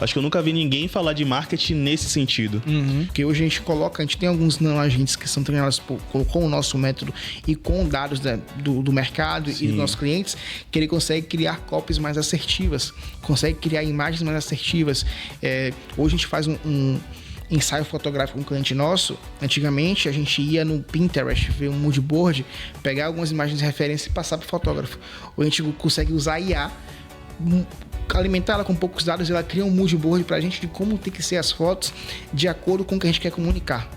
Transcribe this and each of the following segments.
Acho que eu nunca vi ninguém falar de marketing nesse sentido. Porque hoje a gente tem alguns nanoagentes que são treinados com o nosso método e com dados do mercado e dos nossos clientes, que ele consegue criar copies mais assertivas, consegue criar imagens mais assertivas. Hoje a gente faz um ensaio fotográfico com um cliente nosso. Antigamente a gente ia no Pinterest ver um mood board, pegar algumas imagens de referência e passar para o fotógrafo. Hoje a gente consegue usar a IA, alimentar ela com poucos dados e ela cria um mood board pra gente de como tem que ser as fotos de acordo com o que a gente quer comunicar.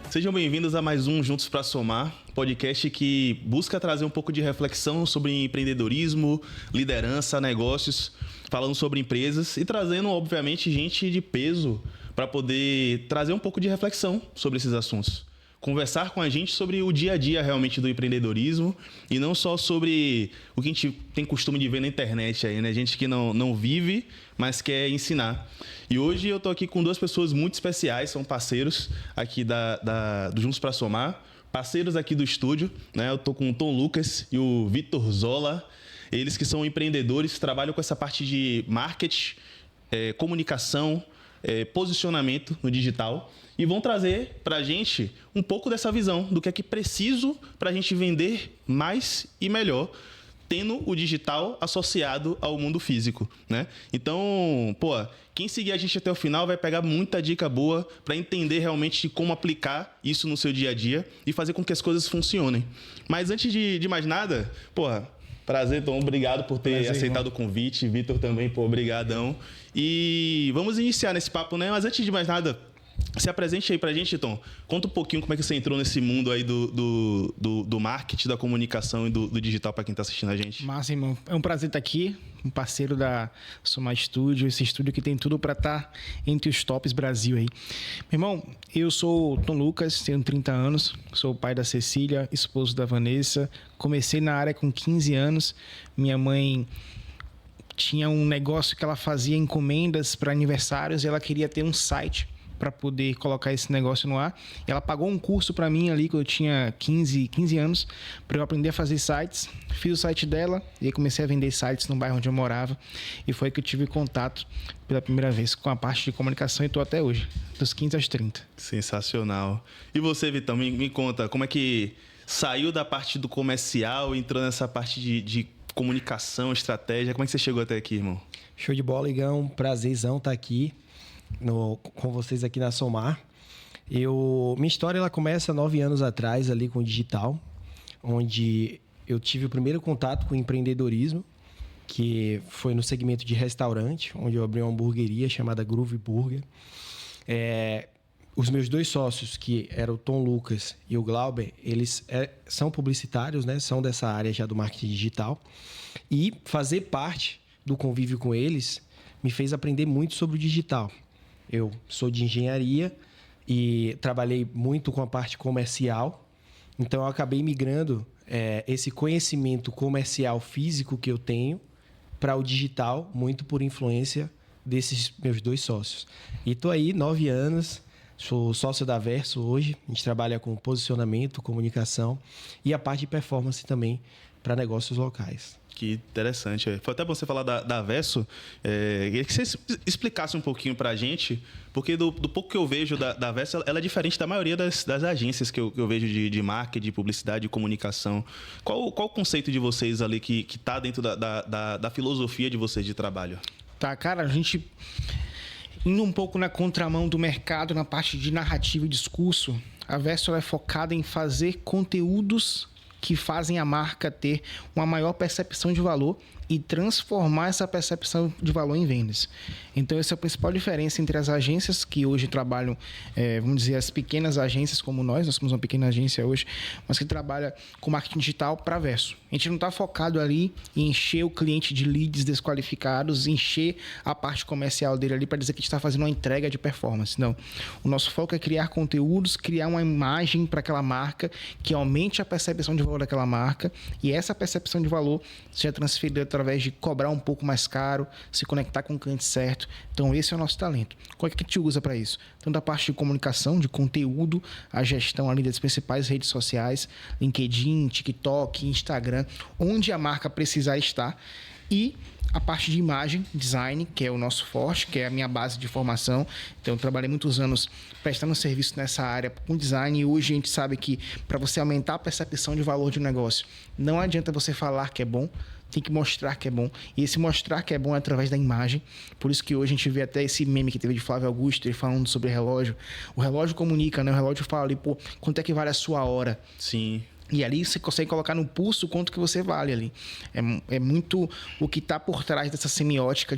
Sejam bem-vindos a mais um Juntos para Somar, podcast que busca trazer um pouco de reflexão sobre empreendedorismo, liderança, negócios, falando sobre empresas e trazendo, obviamente, gente de peso para poder trazer um pouco de reflexão sobre esses assuntos. Conversar com a gente sobre o dia a dia realmente do empreendedorismo e não só sobre o que a gente tem costume de ver na internet aí, né? Gente que não vive, mas quer ensinar. E hoje eu tô aqui com duas pessoas muito especiais, são parceiros aqui do Juntos para Somar, parceiros aqui do estúdio, né? Eu tô com o Tom Lucas e o Vitor Zola, eles que são empreendedores, trabalham com essa parte de marketing, comunicação, posicionamento no digital e vão trazer para a gente um pouco dessa visão do que é preciso para a gente vender mais e melhor, tendo o digital associado ao mundo físico, né? Então, quem seguir a gente até o final vai pegar muita dica boa para entender realmente como aplicar isso no seu dia a dia e fazer com que as coisas funcionem. Mas antes de mais nada, prazer, Tom, obrigado por ter aceitado o convite. Vitor também, obrigadão. E vamos iniciar nesse papo, né? Mas antes de mais nada, se apresente aí pra gente, Tom. Conta um pouquinho como é que você entrou nesse mundo aí do marketing, da comunicação e do digital para quem tá assistindo a gente. Massa, irmão. É um prazer estar aqui, um parceiro da Somar Studio, esse estúdio que tem tudo para estar entre os tops Brasil aí. Meu irmão, eu sou o Tom Lucas, tenho 30 anos, sou o pai da Cecília, esposo da Vanessa. Comecei na área com 15 anos. Minha mãe tinha um negócio que ela fazia encomendas para aniversários e ela queria ter um site para poder colocar esse negócio no ar. Ela pagou um curso para mim ali, quando eu tinha 15 anos, para eu aprender a fazer sites. Fiz o site dela e aí comecei a vender sites no bairro onde eu morava. E foi que eu tive contato pela primeira vez com a parte de comunicação e estou até hoje, dos 15 aos 30. Sensacional. E você, Vitão, me conta, como é que saiu da parte do comercial e entrou nessa parte de comunicação, estratégia? Como é que você chegou até aqui, irmão? Show de bola, Igão. Prazerzão estar aqui com vocês aqui na Somar. Minha história ela começa 9 anos atrás ali com o digital, onde eu tive o primeiro contato com o empreendedorismo, que foi no segmento de restaurante, onde eu abri uma hamburgueria chamada Groove Burger. Os meus dois sócios, que eram o Tom Lucas e o Glauber, eles são publicitários, né? São dessa área já do marketing digital. E fazer parte do convívio com eles me fez aprender muito sobre o digital. Eu sou de engenharia e trabalhei muito com a parte comercial. Então, eu acabei migrando esse conhecimento comercial físico que eu tenho para o digital, muito por influência desses meus dois sócios. E estou aí 9 anos, sou sócio da Verso hoje. A gente trabalha com posicionamento, comunicação e a parte de performance também para negócios locais. Que interessante. Foi até bom você falar da Verso. Queria que você explicasse um pouquinho pra gente, porque do pouco que eu vejo da Verso, ela é diferente da maioria das agências que eu vejo de marketing, de publicidade, de comunicação. Qual o conceito de vocês ali que tá dentro da filosofia de vocês de trabalho? Tá, cara, a gente indo um pouco na contramão do mercado, na parte de narrativa e discurso, a Verso é focada em fazer conteúdos que fazem a marca ter uma maior percepção de valor e transformar essa percepção de valor em vendas. Então, essa é a principal diferença entre as agências que hoje trabalham, vamos dizer, as pequenas agências como nós somos uma pequena agência hoje, mas que trabalha com marketing digital para Verso. A gente não está focado ali em encher o cliente de leads desqualificados, encher a parte comercial dele ali para dizer que a gente está fazendo uma entrega de performance. Não. O nosso foco é criar conteúdos, criar uma imagem para aquela marca que aumente a percepção de valor daquela marca e essa percepção de valor seja transferida através de cobrar um pouco mais caro, se conectar com o cliente certo. Então, esse é o nosso talento. Qual é que a gente usa para isso? Tanto a parte de comunicação, de conteúdo, a gestão ali das principais redes sociais, LinkedIn, TikTok, Instagram, onde a marca precisar estar. E a parte de imagem, design, que é o nosso forte, que é a minha base de formação. Então, eu trabalhei muitos anos prestando serviço nessa área com design e hoje a gente sabe que para você aumentar a percepção de valor de um negócio, não adianta você falar que é bom, tem que mostrar que é bom. E esse mostrar que é bom é através da imagem. Por isso que hoje a gente vê até esse meme que teve de Flávio Augusto, ele falando sobre relógio. O relógio comunica, né? O relógio fala ali, pô, quanto é que vale a sua hora? Sim. E ali você consegue colocar no pulso quanto que você vale ali. É muito o que está por trás dessa semiótica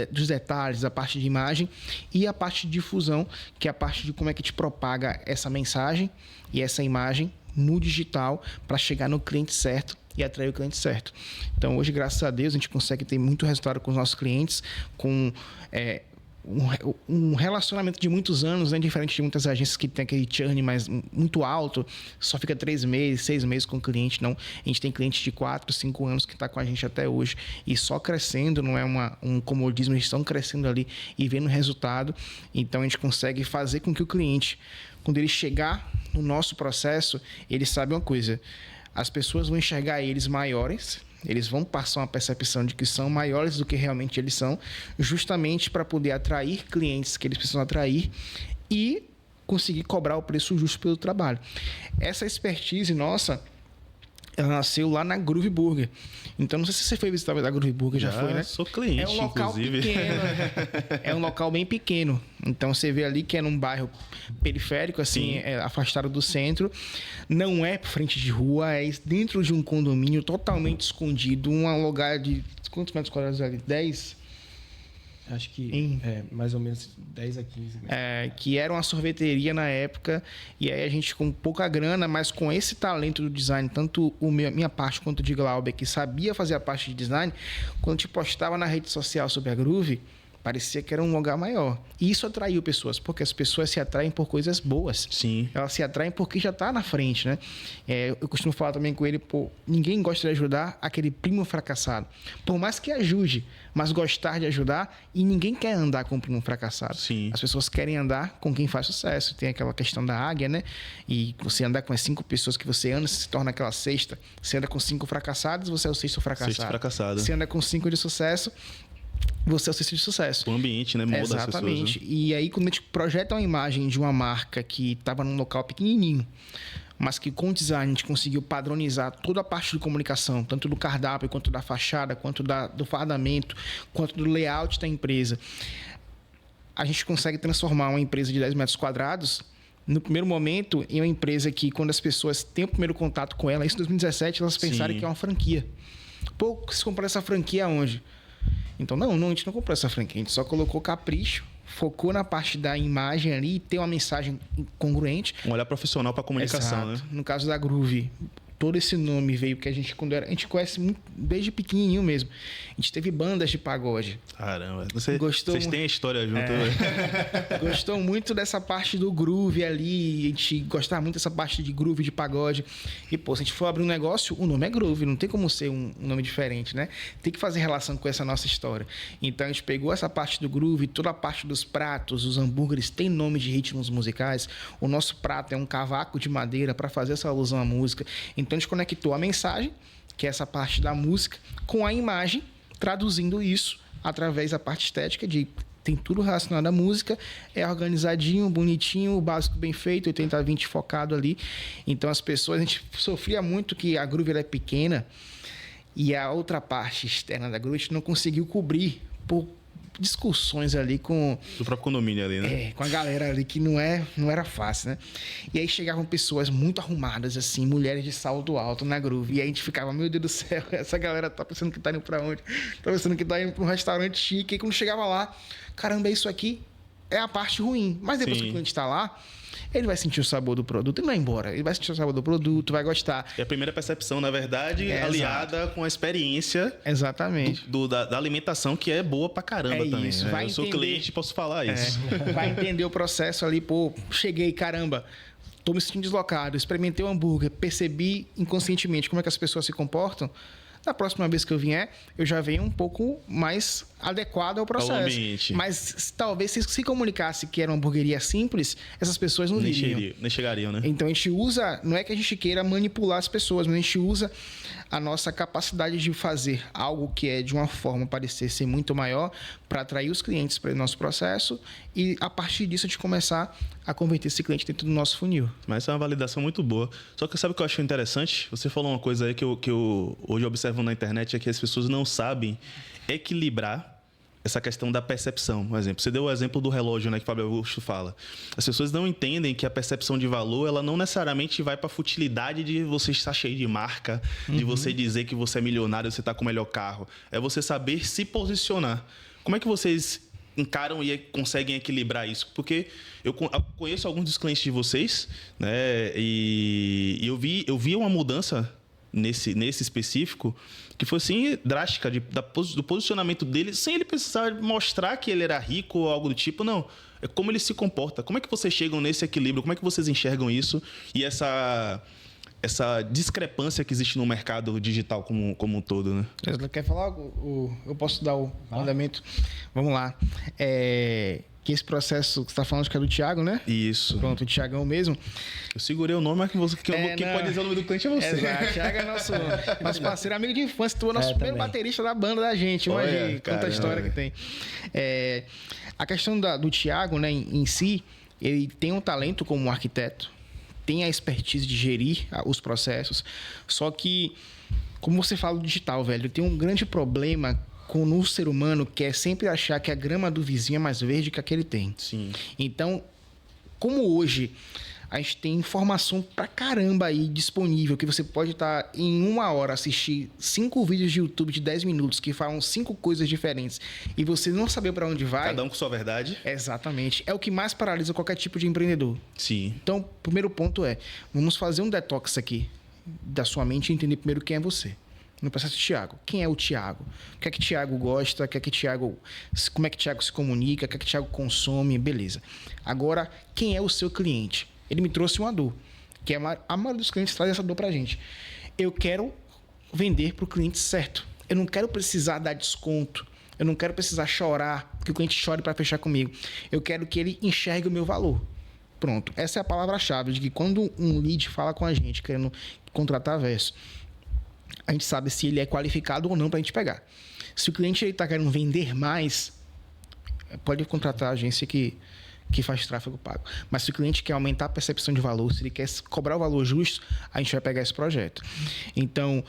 dos detalhes, a parte de imagem e a parte de difusão, que é a parte de como é que te propaga essa mensagem e essa imagem no digital para chegar no cliente certo e atrair o cliente certo. Então, hoje, graças a Deus, a gente consegue ter muito resultado com os nossos clientes, com um relacionamento de muitos anos, né? Diferente de muitas agências que tem aquele churn mais muito alto, só fica 3 meses, 6 meses com o cliente. Não, a gente tem clientes de 4, 5 anos que está com a gente até hoje e só crescendo, não é um comodismo, eles estão crescendo ali e vendo resultado. Então, a gente consegue fazer com que o cliente, quando ele chegar no nosso processo, ele sabe uma coisa: as pessoas vão enxergar eles maiores, eles vão passar uma percepção de que são maiores do que realmente eles são, justamente para poder atrair clientes que eles precisam atrair e conseguir cobrar o preço justo pelo trabalho. Essa expertise nossa, ela nasceu lá na Groove Burger. Então, não sei se você foi visitar a Groove Burger, já foi, né? Sou cliente, é um local inclusive. Pequeno. É um local bem pequeno. Então, você vê ali que é num bairro periférico, assim, afastado do centro. Não é frente de rua, é dentro de um condomínio totalmente escondido. Um lugar de... Quantos metros quadrados ali? 10? Acho que mais ou menos 10 a 15. Que era uma sorveteria na época. E aí a gente com pouca grana, mas com esse talento do design, tanto minha parte quanto de Glauber, que sabia fazer a parte de design, quando a gente postava na rede social sobre a Groove, parecia que era um lugar maior. E isso atraiu pessoas, porque as pessoas se atraem por coisas boas. Sim. Elas se atraem porque já está na frente, né? Eu costumo falar também com ele, pô, ninguém gosta de ajudar aquele primo fracassado. Por mais que ajude, mas gostar de ajudar, e ninguém quer andar com um primo fracassado. Sim. As pessoas querem andar com quem faz sucesso. Tem aquela questão da águia, né? E você andar com as 5 pessoas que você anda, se torna aquela sexta. Você anda com 5 fracassados, você é o sexto fracassado. Sexto fracassado. Você anda com 5 de sucesso, você é o sexto de sucesso. O ambiente, né? Muda as pessoas. Exatamente. E aí, quando a gente projeta uma imagem de uma marca que estava num local pequenininho, mas que com o design a gente conseguiu padronizar toda a parte de comunicação, tanto do cardápio, quanto da fachada, quanto do fardamento, quanto do layout da empresa, a gente consegue transformar uma empresa de 10 metros quadrados, no primeiro momento, em uma empresa que, quando as pessoas têm o primeiro contato com ela, isso em 2017, elas pensarem que é uma franquia. Pô, você comprou essa franquia aonde? Então, não, a gente não comprou essa franquia, a gente só colocou capricho, focou na parte da imagem ali e ter uma mensagem congruente. Um olhar profissional para comunicação, Exato. né? No caso da Groove, todo esse nome veio porque a gente conhece muito, desde pequenininho mesmo. A gente teve bandas de pagode. Caramba, vocês têm a história junto, velho. Gostou muito dessa parte do groove ali, a gente gostava muito dessa parte de groove, de pagode. E, pô, se a gente for abrir um negócio, o nome é Groove, não tem como ser um nome diferente, né? Tem que fazer relação com essa nossa história. Então, a gente pegou essa parte do groove, toda a parte dos pratos, os hambúrgueres têm nome de ritmos musicais. O nosso prato é um cavaco de madeira para fazer essa alusão à música. Então, a gente conectou a mensagem, que é essa parte da música, com a imagem, traduzindo isso através da parte estética de tem tudo relacionado à música, é organizadinho, bonitinho, o básico bem feito, 80/20 focado ali. Então as pessoas, a gente sofria muito que a Groove era pequena e a outra parte externa da Groove a gente não conseguiu cobrir por discussões ali com... Do próprio condomínio ali, né? Com a galera ali que não era fácil, né? E aí chegavam pessoas muito arrumadas, assim, mulheres de salto alto na Groove. E aí a gente ficava, meu Deus do céu, essa galera tá pensando que tá indo pra onde? Tá pensando que tá indo pra um restaurante chique. E quando chegava lá, caramba, isso aqui é a parte ruim. Mas depois que o cliente tá lá, ele vai sentir o sabor do produto e não vai embora. Ele vai sentir o sabor do produto, vai gostar. É a primeira percepção, na verdade, aliada exato. com a experiência Exatamente. da alimentação, que é boa pra caramba também. Isso. Né? Eu sou cliente, posso falar isso. Vai entender o processo ali, pô, cheguei, caramba, tô me sentindo deslocado, experimentei o hambúrguer, percebi inconscientemente como é que as pessoas se comportam. Da próxima vez que eu vier, eu já venho um pouco mais adequado ao processo. ambiente. Mas talvez se comunicasse que era uma hamburgueria simples, essas pessoas não viriam. Nem chegariam, né? Então a gente usa, não é que a gente queira manipular as pessoas, mas a gente usa a nossa capacidade de fazer algo que é de uma forma parecer ser muito maior para atrair os clientes para o nosso processo e a partir disso a gente começar a converter esse cliente dentro do nosso funil. Mas é uma validação muito boa. Só que sabe o que eu acho interessante? Você falou uma coisa aí que eu hoje observo na internet, é que as pessoas não sabem equilibrar essa questão da percepção. Por exemplo, você deu o exemplo do relógio, né, que o Fábio Augusto fala. As pessoas não entendem que a percepção de valor, ela não necessariamente vai para a futilidade de você estar cheio de marca, de você dizer que você é milionário, você está com o melhor carro. É você saber se posicionar. Como é que vocês encaram e conseguem equilibrar isso? Porque eu conheço alguns dos clientes de vocês, né, e eu vi uma mudança nesse específico, que foi assim, drástica, do posicionamento dele, sem ele precisar mostrar que ele era rico ou algo do tipo, não. É como ele se comporta. Como é que vocês chegam nesse equilíbrio? Como é que vocês enxergam isso? E essa discrepância que existe no mercado digital como um todo, né? Você quer falar? Eu posso dar o mandamento? Vamos lá. Que esse processo que você está falando que é do Thiago, né? Isso. Pronto, o Thiagão mesmo. Eu segurei o nome, mas quem pode dizer o nome do cliente é você. Exato. O Thiago é nosso parceiro, amigo de infância. Tu é o nosso primeiro baterista da banda da gente. Imagina quanta história que tem. A questão do Thiago, né, em si, ele tem um talento como arquiteto, tem a expertise de gerir os processos, só que, como você fala do digital, velho, tem um grande problema no ser humano, que é sempre achar que a grama do vizinho é mais verde que a que ele tem. Sim. Então, como hoje a gente tem informação pra caramba aí disponível, que você pode estar em 1 hora assistir 5 vídeos de YouTube de 10 minutos que falam 5 coisas diferentes e você não saber para onde vai. Cada um com sua verdade. Exatamente. É o que mais paralisa qualquer tipo de empreendedor. Sim. Então, o primeiro ponto é, vamos fazer um detox aqui da sua mente e entender primeiro quem é você. No processo de Thiago. Quem é o Thiago? O que é que Thiago gosta? O que é que Thiago, como é que Thiago se comunica? O que é que Thiago consome? Beleza. Agora, quem é o seu cliente? Ele me trouxe uma dor, que a maioria dos clientes traz essa dor pra gente. Eu quero vender pro cliente certo. Eu não quero precisar dar desconto. Eu não quero precisar chorar, que o cliente chore para fechar comigo. Eu quero que ele enxergue o meu valor. Pronto. Essa é a palavra-chave, de que quando um lead fala com a gente, querendo contratar a Verso, a gente sabe se ele é qualificado ou não para a gente pegar. Se o cliente está querendo vender mais, pode contratar a agência que faz tráfego pago. Mas se o cliente quer aumentar a percepção de valor, se ele quer cobrar o valor justo, a gente vai pegar esse projeto. Então,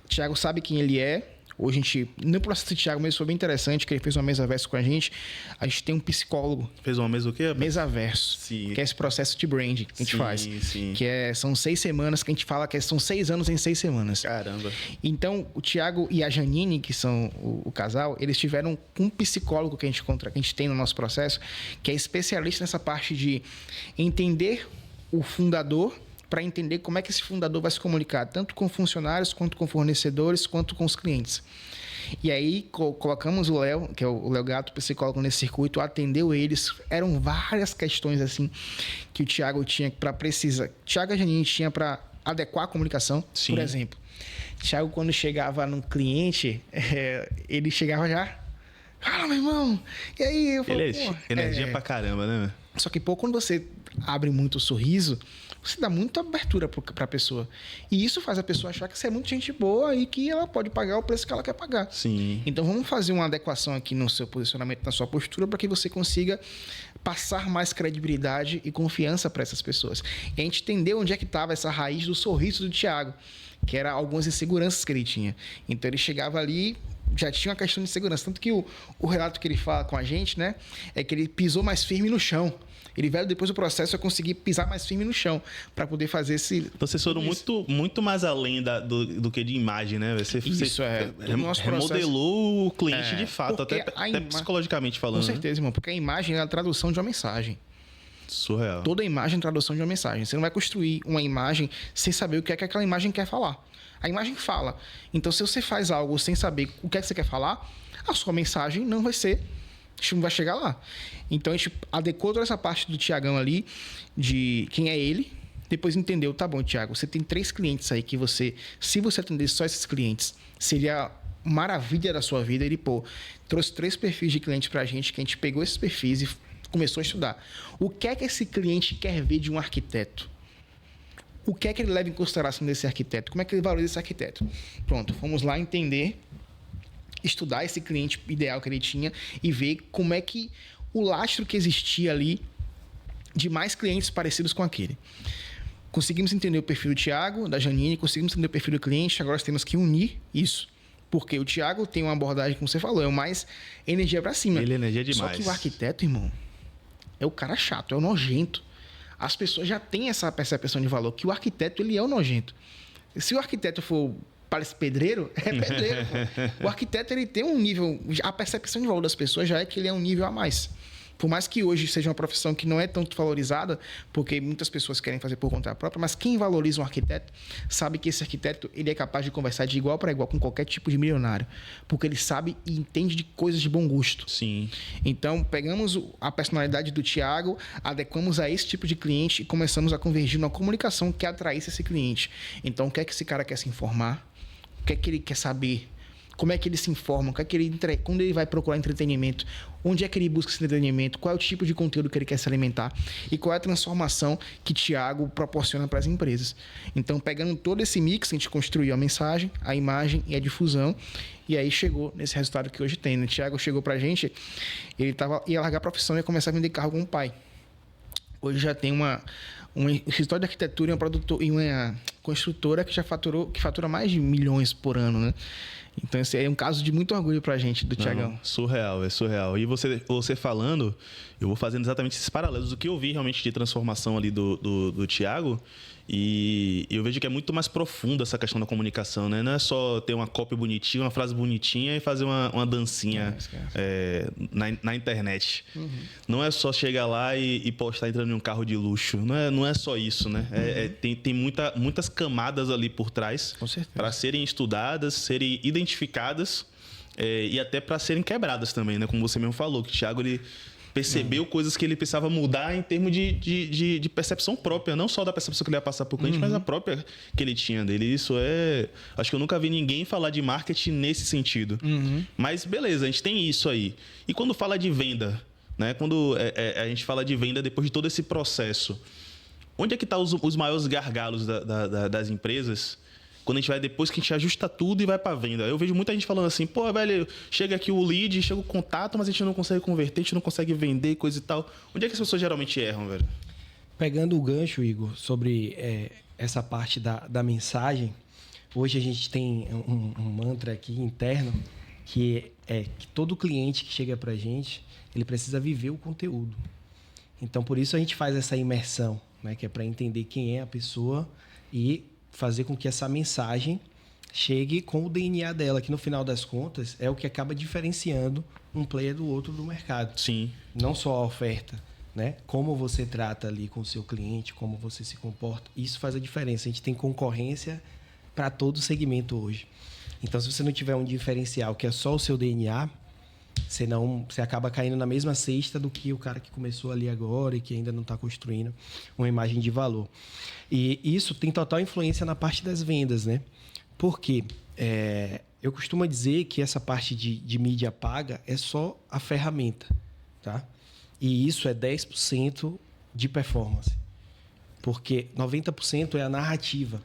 o Thiago sabe quem ele é. Hoje a gente, no processo de Thiago mesmo foi bem interessante, que ele fez uma mesa verso com a gente. A gente tem um psicólogo. Fez uma mesa o quê? Mesa verso. Sim. Que é esse processo de branding que a gente faz. Sim. Que são 6 semanas, que a gente fala que são 6 anos em 6 semanas. Caramba. Então, o Thiago e a Janine, que são o casal, eles tiveram um psicólogo que a gente tem no nosso processo, que é especialista nessa parte de entender o fundador, para entender como é que esse fundador vai se comunicar, tanto com funcionários, quanto com fornecedores, quanto com os clientes. E aí, colocamos o Léo, que é o Léo Gato, psicólogo nesse circuito, atendeu eles. Eram várias questões, assim, que o Thiago tinha para precisar. Thiago e a Janine tinha para adequar a comunicação. Sim. Por exemplo, Thiago, quando chegava no cliente, ele chegava já... Fala, meu irmão! E aí? Eu falo, energia pra caramba, né? Só que, quando você abre muito o sorriso, você dá muita abertura para a pessoa. E isso faz a pessoa achar que você é muito gente boa e que ela pode pagar o preço que ela quer pagar. Sim. Então, vamos fazer uma adequação aqui no seu posicionamento, na sua postura, para que você consiga passar mais credibilidade e confiança para essas pessoas. E a gente entendeu onde é que estava essa raiz do sorriso do Thiago, que era algumas inseguranças que ele tinha. Então, ele chegava ali... já tinha uma questão de segurança. Tanto que o relato que ele fala com a gente, né, é que ele pisou mais firme no chão. Ele veio depois do processo a conseguir pisar mais firme no chão para poder fazer esse... Então, vocês foram muito mais além do que de imagem, né? Você remodelou o cliente de fato, até psicologicamente falando. Com certeza, irmão. Porque a imagem é a tradução de uma mensagem. Surreal. Toda imagem é a tradução de uma mensagem. Você não vai construir uma imagem sem saber o que é que aquela imagem quer falar. A imagem fala. Então, se você faz algo sem saber o que é que você quer falar, a sua mensagem não vai chegar lá. Então, a gente adequou toda essa parte do Thiagão ali, de quem é ele, Depois entendeu, tá bom, Thiago, você tem 3 clientes aí que se você atender só esses clientes, seria maravilha da sua vida. Ele, trouxe 3 perfis de cliente pra gente, que a gente pegou esses perfis e começou a estudar. O que é que esse cliente quer ver de um arquiteto? O que é que ele leva em consideração desse arquiteto? Como é que ele valoriza esse arquiteto? Pronto, vamos lá entender, estudar esse cliente ideal que ele tinha e ver como é que o lastro que existia ali de mais clientes parecidos com aquele. Conseguimos entender o perfil do Thiago, da Janine, conseguimos entender o perfil do cliente, agora nós temos que unir isso. Porque o Thiago tem uma abordagem, como você falou, é o mais energia pra cima. Ele é energia demais. Só que o arquiteto, irmão, é o cara chato, é o nojento. As pessoas já têm essa percepção de valor, que o arquiteto, ele é o nojento. Se o arquiteto for parece pedreiro, é pedreiro. O arquiteto, ele tem um nível... A percepção de valor das pessoas já é que ele é um nível a mais. Por mais que hoje seja uma profissão que não é tanto valorizada, porque muitas pessoas querem fazer por conta própria, mas quem valoriza um arquiteto sabe que esse arquiteto ele é capaz de conversar de igual para igual com qualquer tipo de milionário, porque ele sabe e entende de coisas de bom gosto. Sim. Então, pegamos a personalidade do Thiago, adequamos a esse tipo de cliente e começamos a convergir numa comunicação que atraísse esse cliente. Então, o que é que esse cara quer se informar? O que é que ele quer saber? Como é que ele se informa? Quando ele vai procurar entretenimento? Onde é que ele busca esse entretenimento? Qual é o tipo de conteúdo que ele quer se alimentar? E qual é a transformação que Thiago proporciona para as empresas? Então, pegando todo esse mix, a gente construiu a mensagem, a imagem e a difusão. E aí chegou nesse resultado que hoje tem. O Thiago chegou para a gente, ele ia largar a profissão e ia começar a vender carro com o pai. Hoje já tem um escritório de arquitetura e uma construtora que fatura mais de milhões por ano, né? Então, esse é um caso de muito orgulho pra gente, do Thiagão. Surreal, é surreal. E você falando, eu vou fazendo exatamente esses paralelos do que eu vi realmente de transformação ali do Thiago. E eu vejo que é muito mais profundo essa questão da comunicação, né? Não é só ter uma copy bonitinha, uma frase bonitinha e fazer uma dancinha na internet. Uhum. Não é só chegar lá e postar entrando em um carro de luxo. Não é só isso, né? Uhum. Tem muitas camadas ali por trás para serem estudadas, serem identificadas e até para serem quebradas também, né? Como você mesmo falou, que o Thiago ele percebeu coisas que ele precisava mudar em termos de percepção própria, não só da percepção que ele ia passar para o cliente, mas a própria que ele tinha dele. Isso acho que eu nunca vi ninguém falar de marketing nesse sentido. Uhum. Mas beleza, a gente tem isso aí. E quando fala de venda, né? Quando a gente fala de venda depois de todo esse processo, onde é que estão os maiores gargalos das empresas? Quando a gente vai, depois que a gente ajusta tudo e vai para venda. Eu vejo muita gente falando assim, pô, velho, chega aqui o lead, chega o contato, mas a gente não consegue converter, a gente não consegue vender, coisa e tal. Onde é que as pessoas geralmente erram, velho? Pegando o gancho, Igor, sobre essa parte da mensagem, hoje a gente tem um mantra aqui interno, que é que todo cliente que chega pra gente, ele precisa viver o conteúdo. Então, por isso a gente faz essa imersão, né, que é para entender quem é a pessoa e fazer com que essa mensagem chegue com o DNA dela, que no final das contas é o que acaba diferenciando um player do outro do mercado. Sim. Não só a oferta, né? Como você trata ali com o seu cliente, como você se comporta. Isso faz a diferença. A gente tem concorrência para todo segmento hoje. Então, se você não tiver um diferencial que é só o seu DNA, você acaba caindo na mesma cesta do que o cara que começou ali agora e que ainda não está construindo uma imagem de valor. E isso tem total influência na parte das vendas, né? Porque eu costumo dizer que essa parte de mídia paga é só a ferramenta, tá? E isso é 10% de performance. Porque 90% é a narrativa.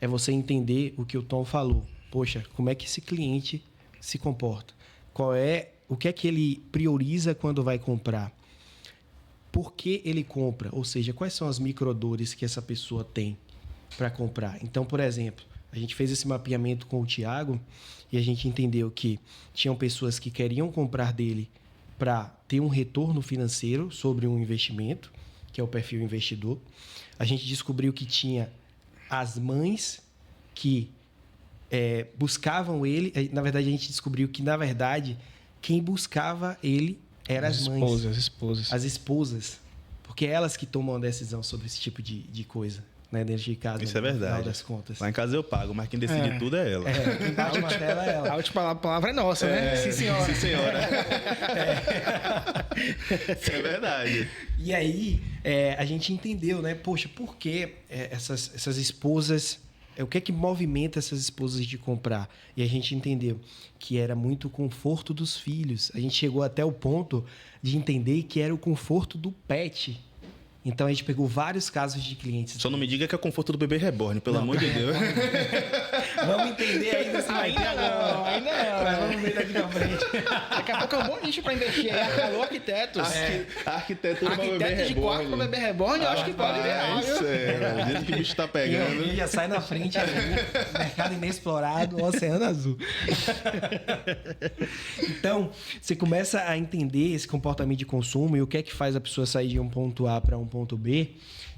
É você entender o que o Tom falou. Poxa, como é que esse cliente se comporta? O que é que ele prioriza quando vai comprar? Por que ele compra? Ou seja, quais são as microdores que essa pessoa tem para comprar? Então, por exemplo, a gente fez esse mapeamento com o Thiago e a gente entendeu que tinham pessoas que queriam comprar dele para ter um retorno financeiro sobre um investimento, que é o perfil investidor. A gente descobriu que tinha as mães que buscavam ele. Na verdade, a gente descobriu que, na verdade, quem buscava ele eram as mães. As esposas. As esposas. Porque é elas que tomam a decisão sobre esse tipo de coisa. né, dentro de casa. Isso é verdade. No final das contas. Lá em casa eu pago, mas quem decide tudo é ela. Quem bate o martelo é ela. A última palavra é nossa, né? Sim, senhora. Sim, senhora. Isso é verdade. E aí, a gente entendeu, né? Poxa, por que essas esposas... O que é que movimenta essas esposas de comprar? E a gente entendeu que era muito o conforto dos filhos. A gente chegou até o ponto de entender que era o conforto do pet. Então, a gente pegou vários casos de clientes. Só não me diga que é conforto do bebê reborn, pelo amor de Deus. Vamos entender ainda se vai ter agora. Ainda não. Mas vamos ver daqui pra frente. Daqui a pouco é um bom nicho para investir. Alô, arquitetos. Arquitetura para bebê Arquitetos de quarto reborn. para bebê reborn, eu acho que pode virar. Isso é, o jeito que o bicho tá pegando. E já sai na frente ali. Mercado inexplorado, Oceano Azul. Então, você começa a entender esse comportamento de consumo e o que é que faz a pessoa sair de um ponto A para um ponto B,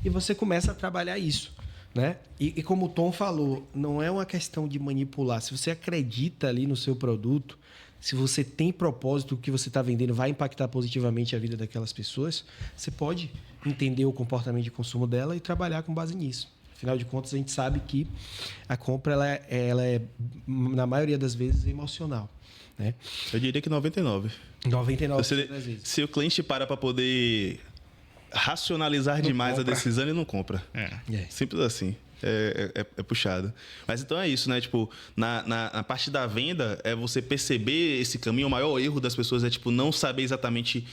e você começa a trabalhar isso, né? E como o Tom falou, não é uma questão de manipular. Se você acredita ali no seu produto, se você tem propósito, o que você está vendendo vai impactar positivamente a vida daquelas pessoas, você pode entender o comportamento de consumo dela e trabalhar com base nisso. Afinal de contas, a gente sabe que a compra ela é na maioria das vezes, emocional, né? Eu diria que 99. 99% das Se, vezes. se o cliente para poder racionalizar demais compra. a decisão, ele não compra. É. Simples assim. É puxado. Mas então é isso, né? Tipo, na parte da venda, é você perceber esse caminho. O maior erro das pessoas é, tipo, não saber exatamente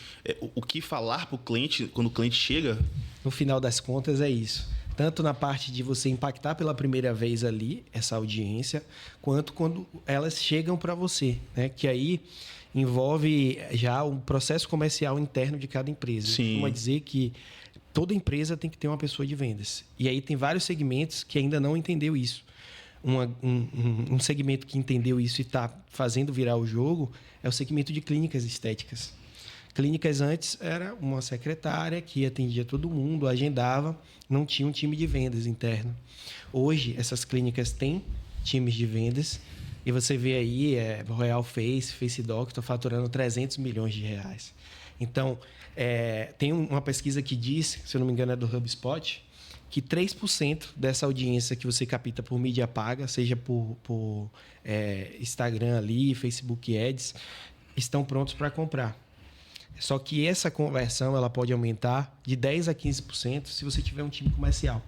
o que falar pro cliente quando o cliente chega. No final das contas, é isso. Tanto na parte de você impactar pela primeira vez ali, essa audiência, quanto quando elas chegam para você, né? Que aí envolve já um processo comercial interno de cada empresa. Sim. Costuma dizer que toda empresa tem que ter uma pessoa de vendas. E aí tem vários segmentos que ainda não entendeu isso. Um segmento que entendeu isso e está fazendo virar o jogo é o segmento de clínicas estéticas. Clínicas antes era uma secretária que atendia todo mundo, agendava, não tinha um time de vendas interno. Hoje, essas clínicas têm times de vendas. E você vê aí, Royal Face Doc, estão faturando 300 milhões de reais. Então, tem uma pesquisa que diz, se eu não me engano é do HubSpot, que 3% dessa audiência que você capta por mídia paga, seja por Instagram ali, Facebook Ads, estão prontos para comprar. Só que essa conversão ela pode aumentar de 10% a 15% se você tiver um time comercial.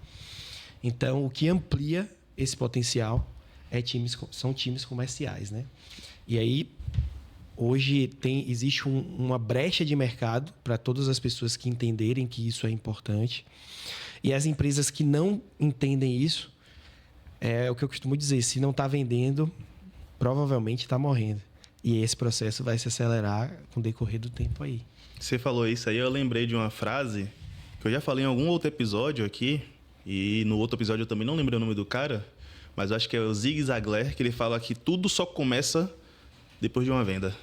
Então, o que amplia esse potencial são times comerciais, né? E aí, hoje existe uma brecha de mercado para todas as pessoas que entenderem que isso é importante. E as empresas que não entendem isso, é o que eu costumo dizer, se não está vendendo, provavelmente está morrendo. E esse processo vai se acelerar com o decorrer do tempo aí. Você falou isso aí, eu lembrei de uma frase que eu já falei em algum outro episódio aqui, e no outro episódio eu também não lembrei o nome do cara, mas eu acho que é o Zig Ziglar, que ele fala que tudo só começa depois de uma venda.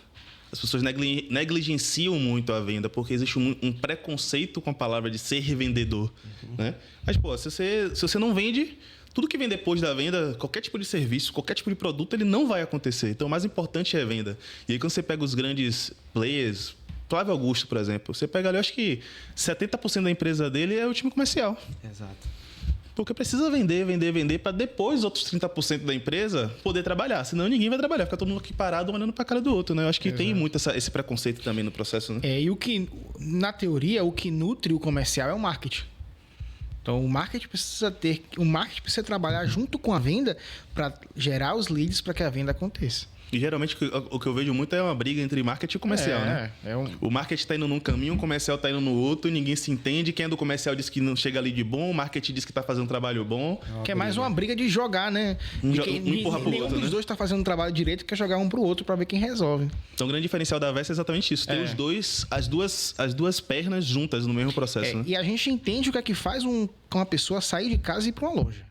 As pessoas negligenciam muito a venda, porque existe um preconceito com a palavra de ser vendedor, né? Mas, pô, se você não vende, tudo que vem depois da venda, qualquer tipo de serviço, qualquer tipo de produto, ele não vai acontecer. Então, o mais importante é a venda. E aí, quando você pega os grandes players, Flávio Augusto, por exemplo, você pega ali, eu acho que 70% da empresa dele é o time comercial. Exato. Porque precisa vender, para depois os outros 30% da empresa poder trabalhar. Senão ninguém vai trabalhar, fica todo mundo aqui parado, olhando para a cara do outro, né? Eu acho que tem muito esse preconceito também no processo, né? E o que, na teoria, o que nutre o comercial é o marketing. Então, o marketing precisa trabalhar junto com a venda para gerar os leads para que a venda aconteça. E geralmente o que eu vejo muito é uma briga entre marketing e comercial, né? O marketing está indo num caminho, o comercial está indo no outro, ninguém se entende. Quem é do comercial diz que não chega ali de bom, o marketing diz que está fazendo um trabalho bom. Que é mais uma briga de jogar, né? Empurra pro nenhum outro, dos né? dois está fazendo um trabalho direito, quer jogar um pro outro para ver quem resolve. Então, o grande diferencial da Versa é exatamente isso. Ter as duas pernas juntas no mesmo processo, né? E a gente entende o que é que faz uma pessoa sair de casa e ir para uma loja.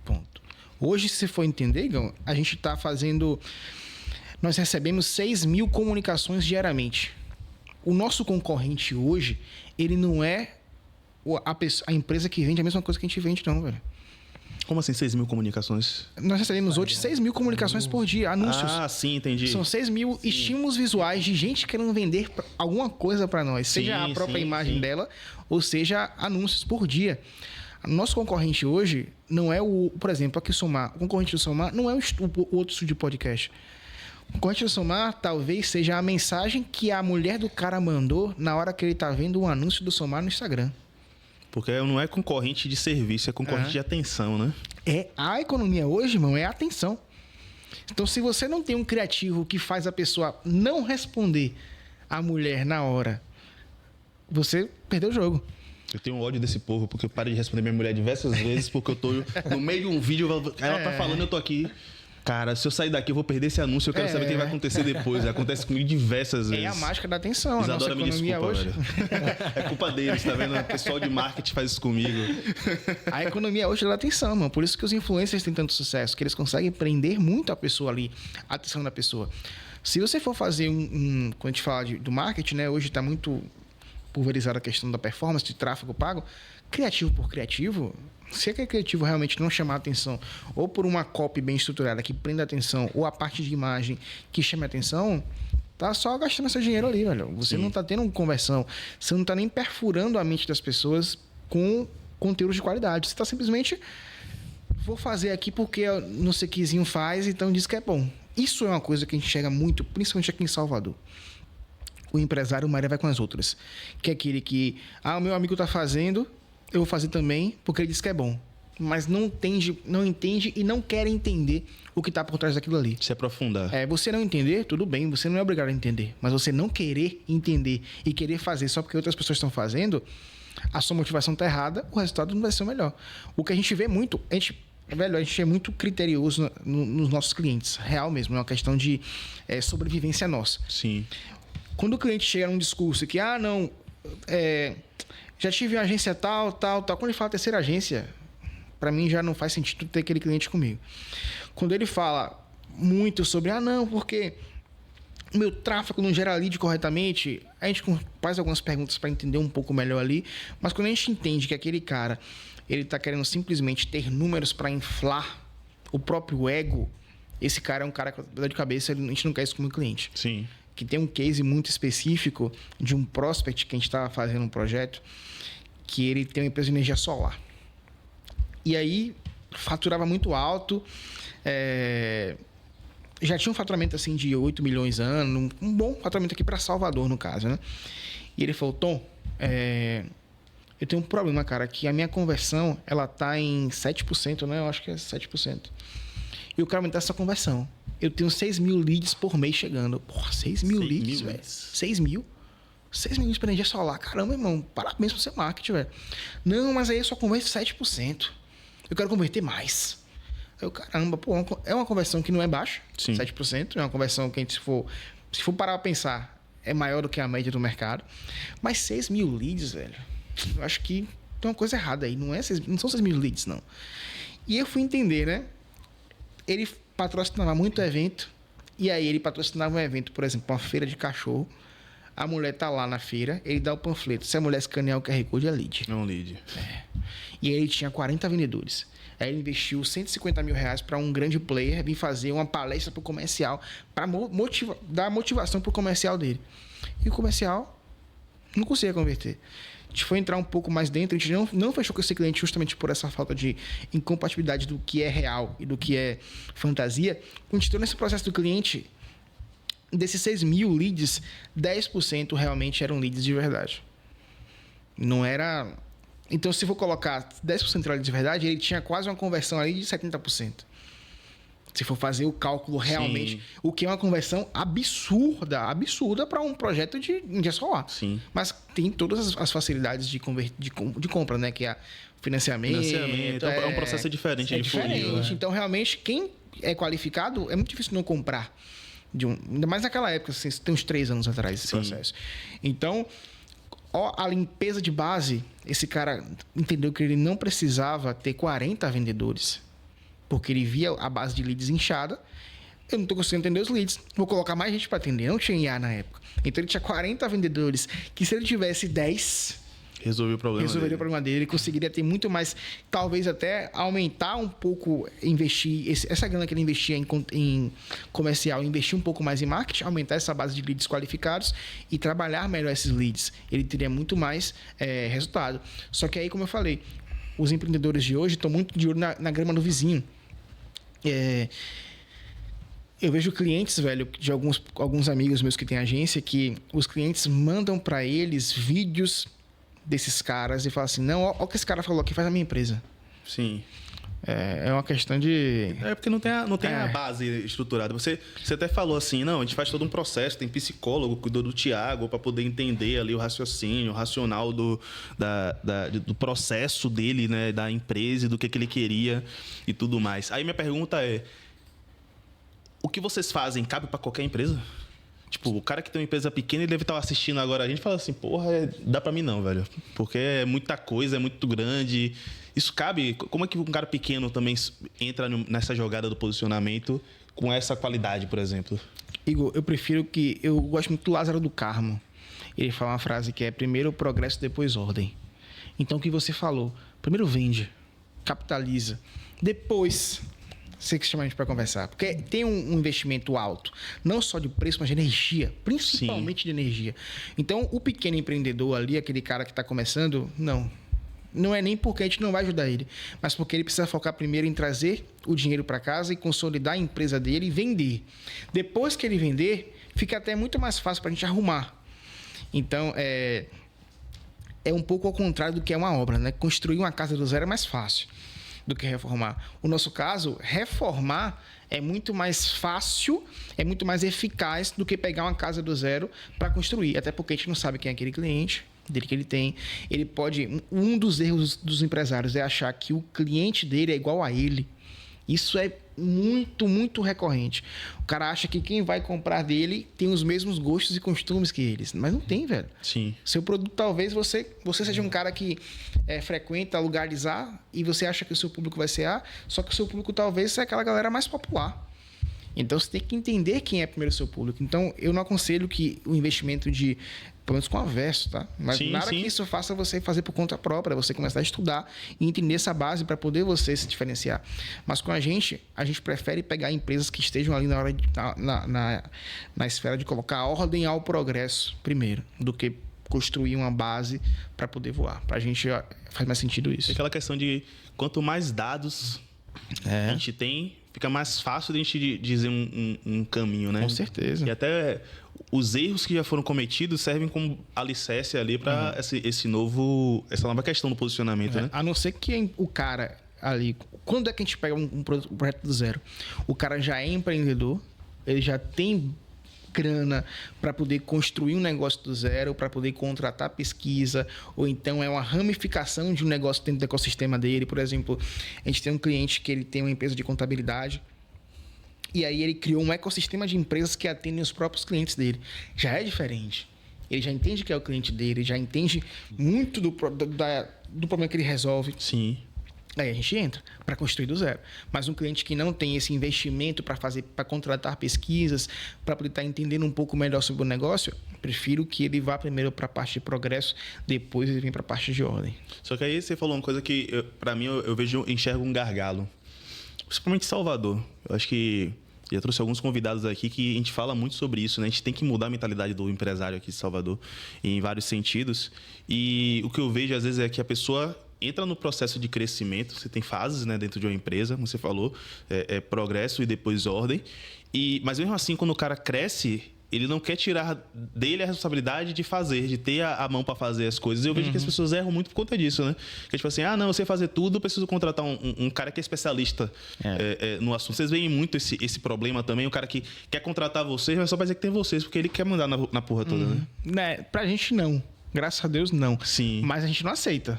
Ponto. Hoje, se você for entender, Igão, a gente está fazendo... Nós recebemos 6 mil comunicações diariamente. O nosso concorrente hoje, ele não é a empresa que vende a mesma coisa que a gente vende, não, velho. Como assim 6 mil comunicações? Nós recebemos hoje 6 mil comunicações por dia, anúncios. Ah, sim, entendi. São 6 mil estímulos visuais de gente querendo vender alguma coisa para nós. Seja a própria imagem dela, ou seja, anúncios por dia. Nosso concorrente hoje não é por exemplo, aqui o Somar. O concorrente do Somar não é o outro estúdio de podcast. O concorrente do Somar talvez seja a mensagem que a mulher do cara mandou na hora que ele tá vendo um anúncio do Somar no Instagram. Porque não é concorrente de serviço, é concorrente de atenção, né? A economia hoje, irmão, é a atenção. Então, se você não tem um criativo que faz a pessoa não responder a mulher na hora, você perdeu o jogo. Eu tenho ódio desse povo, porque eu parei de responder minha mulher diversas vezes, porque eu tô no meio de um vídeo, ela tá falando, eu tô aqui. Cara, se eu sair daqui, eu vou perder esse anúncio, eu quero saber o que vai acontecer depois. Acontece comigo diversas vezes. É a mágica da atenção. A nossa Isadora, me economia desculpa, hoje... velho. É culpa deles, tá vendo? O pessoal de marketing faz isso comigo. A economia hoje é da atenção, mano. Por isso que os influencers têm tanto sucesso, que eles conseguem prender muito a pessoa ali, a atenção da pessoa. Se você for fazer quando a gente fala do marketing, né? Hoje está muito pulverizada a questão da performance, de tráfego pago. Criativo por criativo, se aquele criativo realmente não chamar a atenção, ou por uma copy bem estruturada que prenda a atenção, ou a parte de imagem que chame a atenção, tá só gastando seu dinheiro ali, velho. Você não tá tendo uma conversão, você não tá nem perfurando a mente das pessoas com conteúdo de qualidade. Você tá simplesmente, vou fazer aqui porque não sei quezinho faz, então diz que é bom. Isso é uma coisa que a gente chega muito, principalmente aqui em Salvador. O empresário, Maria vai com as outras. Que é aquele que, o meu amigo tá fazendo, eu vou fazer também, porque ele disse que é bom. Mas não entende e não quer entender o que está por trás daquilo ali. Se aprofundar. Você não entender, tudo bem, você não é obrigado a entender. Mas você não querer entender e querer fazer só porque outras pessoas estão fazendo, a sua motivação está errada, o resultado não vai ser o melhor. O que a gente vê muito, a gente é muito criterioso nos nossos clientes. Real mesmo, é uma questão de sobrevivência nossa. Sim. Quando o cliente chega num discurso que, já tive uma agência tal. Quando ele fala terceira agência, para mim já não faz sentido ter aquele cliente comigo. Quando ele fala muito sobre, porque o meu tráfego não gera lead corretamente, a gente faz algumas perguntas para entender um pouco melhor ali, mas quando a gente entende que aquele cara, ele tá querendo simplesmente ter números para inflar o próprio ego, esse cara é um cara com dor de cabeça, a gente não quer isso como cliente. Sim. Que tem um case muito específico de um prospect que a gente estava fazendo um projeto, que ele tem uma empresa de energia solar. E aí, faturava muito alto, já tinha um faturamento assim de 8 milhões ano, um bom faturamento aqui para Salvador, no caso, né? E ele falou, Tom, eu tenho um problema, cara, que a minha conversão, ela tá em 7%, né? Eu acho que é 7%. E eu quero aumentar essa conversão. Eu tenho 6 mil leads por mês chegando. Porra, 6 mil leads, velho. 6 mil? 6 mil leads para energia solar. Caramba, irmão. Parabéns pro seu marketing, velho. Não, mas aí eu só converto 7%. Eu quero converter mais. Eu, caramba, pô, é uma conversão que não é baixa. Sim. 7%. É uma conversão que a gente, se for parar pra pensar, é maior do que a média do mercado. Mas 6 mil leads, velho. Eu acho que tem uma coisa errada aí. Não são 6 mil leads, não. E eu fui entender, né? Ele patrocinava muito evento, e aí ele patrocinava um evento, por exemplo, uma feira de cachorro. A mulher tá lá na feira, ele dá o panfleto. Se a mulher escanear o QR Code, é lead. É um lead. E aí ele tinha 40 vendedores. Aí ele investiu 150 mil reais para um grande player vir fazer uma palestra pro comercial, para dar motivação pro comercial dele. E o comercial não conseguia converter. A gente foi entrar um pouco mais dentro, a gente não fechou com esse cliente justamente por essa falta de incompatibilidade do que é real e do que é fantasia. Quando a gente entrou nesse processo do cliente, desses 6 mil leads, 10% realmente eram leads de verdade. Não era... Então, se for colocar 10% era leads de verdade, ele tinha quase uma conversão ali de 70%. Se for fazer o cálculo realmente, sim, o que é uma conversão absurda para um projeto de energia solar. Sim. Mas tem todas as facilidades de compra, né? Que é financiamento. É um processo diferente. Funil, né? Então, realmente, quem é qualificado, é muito difícil não comprar. Ainda mais naquela época, assim, tem uns 3 anos atrás esse processo. Então, a limpeza de base, esse cara entendeu que ele não precisava ter 40 vendedores. Porque ele via a base de leads inchada. Eu não estou conseguindo atender os leads. Vou colocar mais gente para atender. Não tinha IA na época. Então ele tinha 40 vendedores. Que se ele tivesse 10... resolveria o problema dele. Ele conseguiria ter muito mais... Talvez até aumentar um pouco... Investir... Essa grana que ele investia em comercial... Investir um pouco mais em marketing. Aumentar essa base de leads qualificados. E trabalhar melhor esses leads. Ele teria muito mais resultado. Só que aí, como eu falei... os empreendedores de hoje estão muito de olho na grama do vizinho. Eu vejo clientes, velho, de alguns amigos meus que têm agência, que os clientes mandam para eles vídeos desses caras e falam assim, não, olha o que esse cara falou aqui, faz a minha empresa. Sim. É uma questão de... É porque não tem a base estruturada. Você até falou assim, não, a gente faz todo um processo, tem psicólogo, cuidou do Thiago para poder entender ali o raciocínio, o racional do processo dele, né, da empresa, do que ele queria e tudo mais. Aí minha pergunta é, o que vocês fazem cabe para qualquer empresa? Tipo, o cara que tem uma empresa pequena, ele deve estar assistindo agora a gente e fala assim, porra, dá para mim não, velho. Porque é muita coisa, é muito grande. Isso cabe? Como é que um cara pequeno também entra nessa jogada do posicionamento com essa qualidade, por exemplo? Igor, eu gosto muito do Lázaro do Carmo. Ele fala uma frase que é primeiro progresso, depois ordem. Então, o que você falou? Primeiro vende, capitaliza. Depois, você que chama a gente para conversar. Porque tem um investimento alto, não só de preço, mas de energia. Principalmente de energia. Então, o pequeno empreendedor ali, aquele cara que está começando, não é nem porque a gente não vai ajudar ele, mas porque ele precisa focar primeiro em trazer o dinheiro para casa e consolidar a empresa dele e vender. Depois que ele vender, fica até muito mais fácil para a gente arrumar. Então, é um pouco ao contrário do que é uma obra, né? Construir uma casa do zero é mais fácil do que reformar. No nosso caso, reformar é muito mais fácil, é muito mais eficaz do que pegar uma casa do zero para construir. Até porque a gente não sabe quem é aquele cliente, dele que ele tem. Ele pode... Um dos erros dos empresários é achar que o cliente dele é igual a ele. Isso é muito, muito recorrente. O cara acha que quem vai comprar dele tem os mesmos gostos e costumes que eles. Mas não tem, velho. Sim. Seu produto, talvez você seja um cara que frequenta lugares A e você acha que o seu público vai ser A, só que o seu público talvez seja aquela galera mais popular. Então, você tem que entender quem é primeiro o seu público. Então, eu não aconselho que o investimento pelo menos com a Verso, tá? Mas nada que isso faça você fazer por conta própria, você começar a estudar e entender essa base para poder você se diferenciar. Mas com a gente prefere pegar empresas que estejam ali na esfera de colocar a ordem ao progresso primeiro, do que construir uma base para poder voar. Para a gente faz mais sentido isso. É aquela questão de quanto mais dados a gente tem, fica mais fácil de a gente dizer um caminho, né? Com certeza. E até os erros que já foram cometidos servem como alicerce ali para essa nova questão do posicionamento, né? A não ser que o cara ali... Quando é que a gente pega um projeto do zero? O cara já é empreendedor, ele já tem grana para poder construir um negócio do zero, para poder contratar pesquisa, ou então é uma ramificação de um negócio dentro do ecossistema dele. Por exemplo, a gente tem um cliente que ele tem uma empresa de contabilidade e aí ele criou um ecossistema de empresas que atendem os próprios clientes dele. Já é diferente. Ele já entende que é o cliente dele, já entende muito do problema que ele resolve. Sim. Aí a gente entra para construir do zero. Mas um cliente que não tem esse investimento para contratar pesquisas, para poder estar entendendo um pouco melhor sobre o negócio, prefiro que ele vá primeiro para a parte de progresso, depois ele vem para a parte de ordem. Só que aí você falou uma coisa que, para mim, eu enxergo um gargalo. Principalmente em Salvador. Eu acho que já trouxe alguns convidados aqui que a gente fala muito sobre isso, né? A gente tem que mudar a mentalidade do empresário aqui de Salvador em vários sentidos. E o que eu vejo, às vezes, é que a pessoa entra no processo de crescimento. Você tem fases, né, dentro de uma empresa, como você falou, progresso e depois ordem. Mas mesmo assim, quando o cara cresce, ele não quer tirar dele a responsabilidade de fazer, de ter a mão para fazer as coisas. Eu vejo que as pessoas erram muito por conta disso, né? Que é tipo assim, não, eu sei fazer tudo, eu preciso contratar um cara que é especialista no assunto. Vocês veem muito esse problema também, o cara que quer contratar vocês, mas só pra dizer que tem vocês, porque ele quer mandar na porra toda, né? Pra gente não. Graças a Deus não. Sim. Mas a gente não aceita.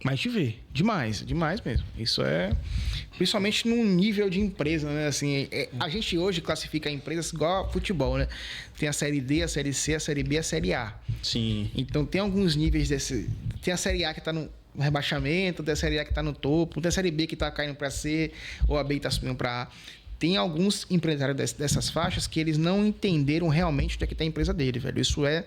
Mas a gente vê. Demais mesmo. Isso é... Principalmente num nível de empresa, né? Assim, a gente hoje classifica empresas igual a futebol, né? Tem a Série D, a Série C, a Série B, a Série A. Sim. Então, tem alguns níveis desse... Tem a Série A que está no rebaixamento, tem a Série A que está no topo, tem a Série B que está caindo para C, ou a B está subindo para A. Tem alguns empresários dessas faixas que eles não entenderam realmente onde é que está a empresa dele, velho. Isso é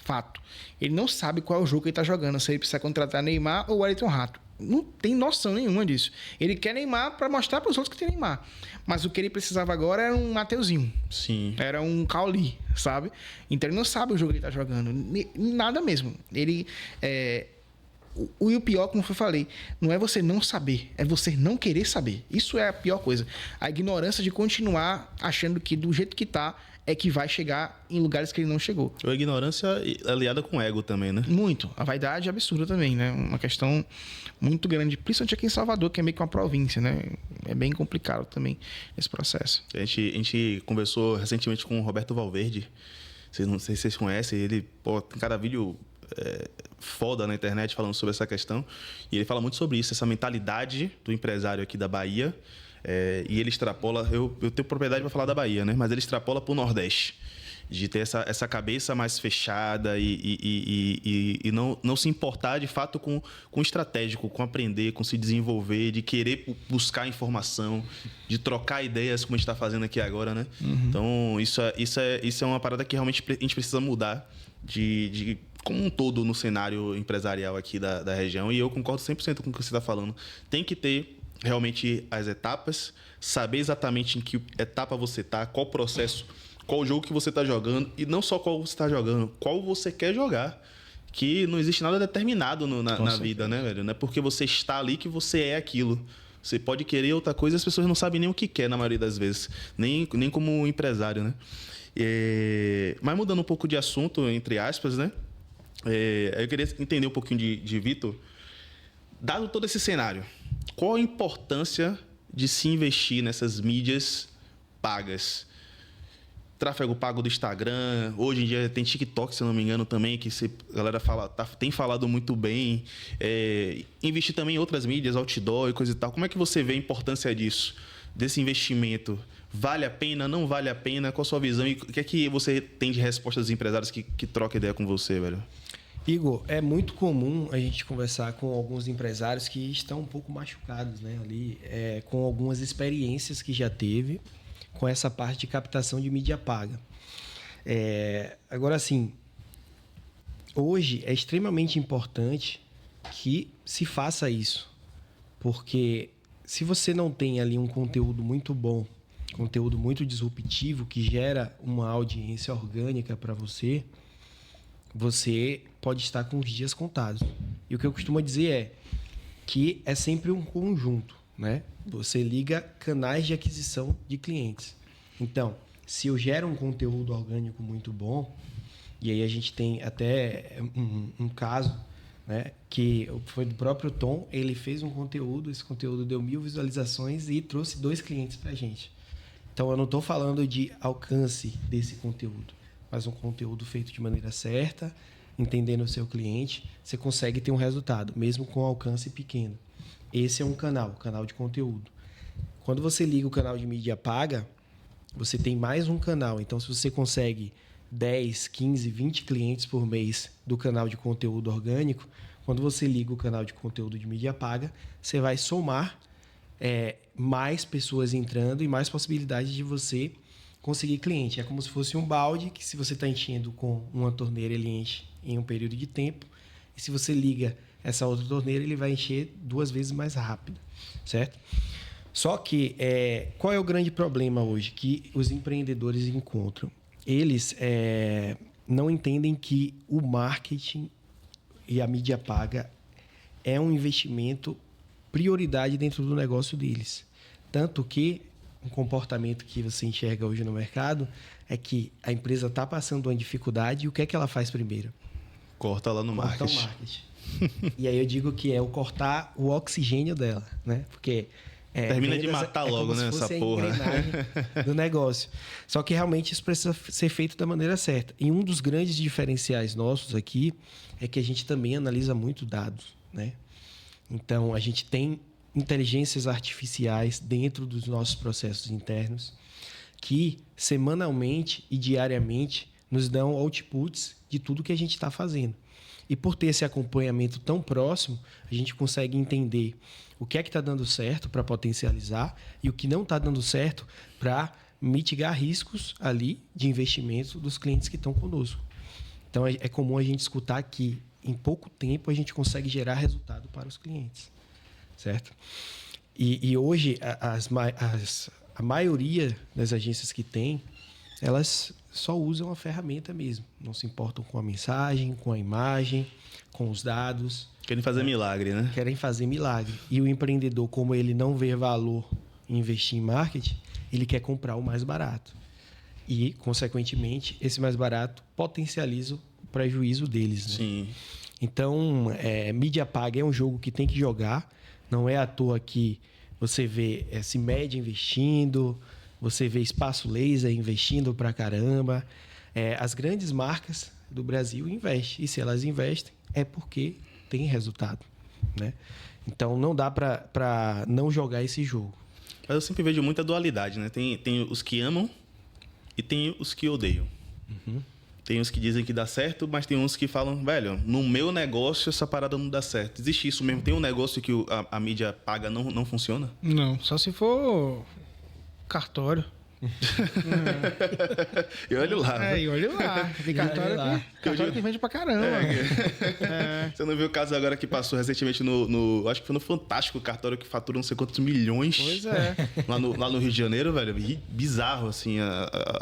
fato. Ele não sabe qual é o jogo que ele está jogando, se ele precisa contratar Neymar ou Wellington Rato. Não tem noção nenhuma disso. Ele quer Neymar para mostrar para os outros que tem Neymar. Mas o que ele precisava agora era um Mateuzinho. Sim. Era um Cauli, sabe? Então ele não sabe o jogo que ele está jogando. Nada mesmo. E o pior, como eu falei, não é você não saber, é você não querer saber. Isso é a pior coisa. A ignorância de continuar achando que do jeito que tá é que vai chegar em lugares que ele não chegou. A ignorância aliada com ego também, né? Muito. A vaidade é absurda também, né? Uma questão muito grande, principalmente aqui em Salvador, que é meio que uma província, né? É bem complicado também esse processo. A gente conversou recentemente com o Roberto Valverde. Não sei se vocês conhecem. Ele tem cada vídeo foda na internet falando sobre essa questão. E ele fala muito sobre isso, essa mentalidade do empresário aqui da Bahia. E ele extrapola... Eu tenho propriedade para falar da Bahia, né? Mas ele extrapola para o Nordeste. De ter essa cabeça mais fechada e não se importar, de fato, com o estratégico, com aprender, com se desenvolver, de querer buscar informação, de trocar ideias, como a gente está fazendo aqui agora, né? Uhum. Então, isso é uma parada que realmente a gente precisa mudar como um todo no cenário empresarial aqui da região. E eu concordo 100% com o que você está falando. Tem que ter realmente as etapas, saber exatamente em que etapa você está, qual processo, qual jogo que você está jogando, e não só qual você está jogando, qual você quer jogar. Que não existe nada determinado na vida, né, velho? Não é porque você está ali que você é aquilo. Você pode querer outra coisa e as pessoas não sabem nem o que quer na maioria das vezes. Nem como empresário, né? Mas mudando um pouco de assunto, entre aspas, né? Eu queria entender um pouquinho de Vitor. Dado todo esse cenário, qual a importância de se investir nessas mídias pagas? Tráfego pago do Instagram, hoje em dia tem TikTok, se eu não me engano, também, que a galera tem falado muito bem. Investir também em outras mídias, outdoor e coisa e tal. Como é que você vê a importância disso, desse investimento? Vale a pena, não vale a pena? Qual a sua visão? E o que é que você tem de resposta dos empresários que trocam ideia com você, velho? Igor, é muito comum a gente conversar com alguns empresários que estão um pouco machucados, né? Ali, com algumas experiências que já teve com essa parte de captação de mídia paga. Agora, assim, hoje é extremamente importante que se faça isso, porque se você não tem ali um conteúdo muito bom, conteúdo muito disruptivo, que gera uma audiência orgânica para você pode estar com os dias contados. E o que eu costumo dizer é que é sempre um conjunto, né? Você liga canais de aquisição de clientes. Então, se eu gero um conteúdo orgânico muito bom, e aí a gente tem até um caso, né, que foi do próprio Tom, ele fez um conteúdo, esse conteúdo deu 1000 visualizações e trouxe 2 clientes para a gente. Então, eu não estou falando de alcance desse conteúdo, mas um conteúdo feito de maneira certa, entendendo o seu cliente, você consegue ter um resultado, mesmo com alcance pequeno. Esse é um canal de conteúdo. Quando você liga o canal de mídia paga, você tem mais um canal. Então, se você consegue 10, 15, 20 clientes por mês do canal de conteúdo orgânico, quando você liga o canal de conteúdo de mídia paga, você vai somar mais pessoas entrando e mais possibilidades de você conseguir cliente. É como se fosse um balde que, se você está enchendo com uma torneira, ele enche em um período de tempo. E se você liga essa outra torneira, ele vai encher 2 vezes mais rápido, certo? Só que qual é o grande problema hoje que os empreendedores encontram? Eles não entendem que o marketing e a mídia paga é um investimento prioridade dentro do negócio deles. Tanto que um comportamento que você enxerga hoje no mercado é que a empresa está passando uma dificuldade e o que é que ela faz primeiro? Corta lá no marketing. Corta o marketing. E aí eu digo que é o cortar o oxigênio dela, né? Porque termina de matar logo, né, essa porra do negócio. Só que realmente isso precisa ser feito da maneira certa. E um dos grandes diferenciais nossos aqui é que a gente também analisa muito dados, né? Então, a gente tem inteligências artificiais dentro dos nossos processos internos que semanalmente e diariamente nos dão outputs de tudo que a gente está fazendo. E por ter esse acompanhamento tão próximo, a gente consegue entender o que é que está dando certo para potencializar e o que não está dando certo para mitigar riscos ali de investimento dos clientes que estão conosco. Então, é comum a gente escutar que em pouco tempo a gente consegue gerar resultado para os clientes, certo? E hoje a maioria das agências que tem, elas só usam a ferramenta mesmo. Não se importam com a mensagem, com a imagem, com os dados. Querem fazer milagre, né? Querem fazer milagre. E o empreendedor, como ele não vê valor em investir em marketing, ele quer comprar o mais barato. E, consequentemente, esse mais barato potencializa o prejuízo deles. Né? Sim. Então, mídia paga é um jogo que tem que jogar. Não é à toa que você vê CIMED investindo, você vê Espaço Laser investindo pra caramba. As grandes marcas do Brasil investem. E se elas investem, é porque tem resultado. Né? Então, não dá para não jogar esse jogo. Mas eu sempre vejo muita dualidade, né? Tem os que amam e tem os que odeiam. Uhum. Tem uns que dizem que dá certo, mas tem uns que falam, velho, no meu negócio essa parada não dá certo. Existe isso mesmo? Tem um negócio que a mídia paga não funciona? Não, só se for cartório. E olha lá. E olha lá. Tem cartório que vende pra caramba. Você não viu o caso agora que passou recentemente acho que foi no Fantástico, o cartório que fatura não sei quantos milhões. Pois é. Lá no Rio de Janeiro, velho. E bizarro, assim,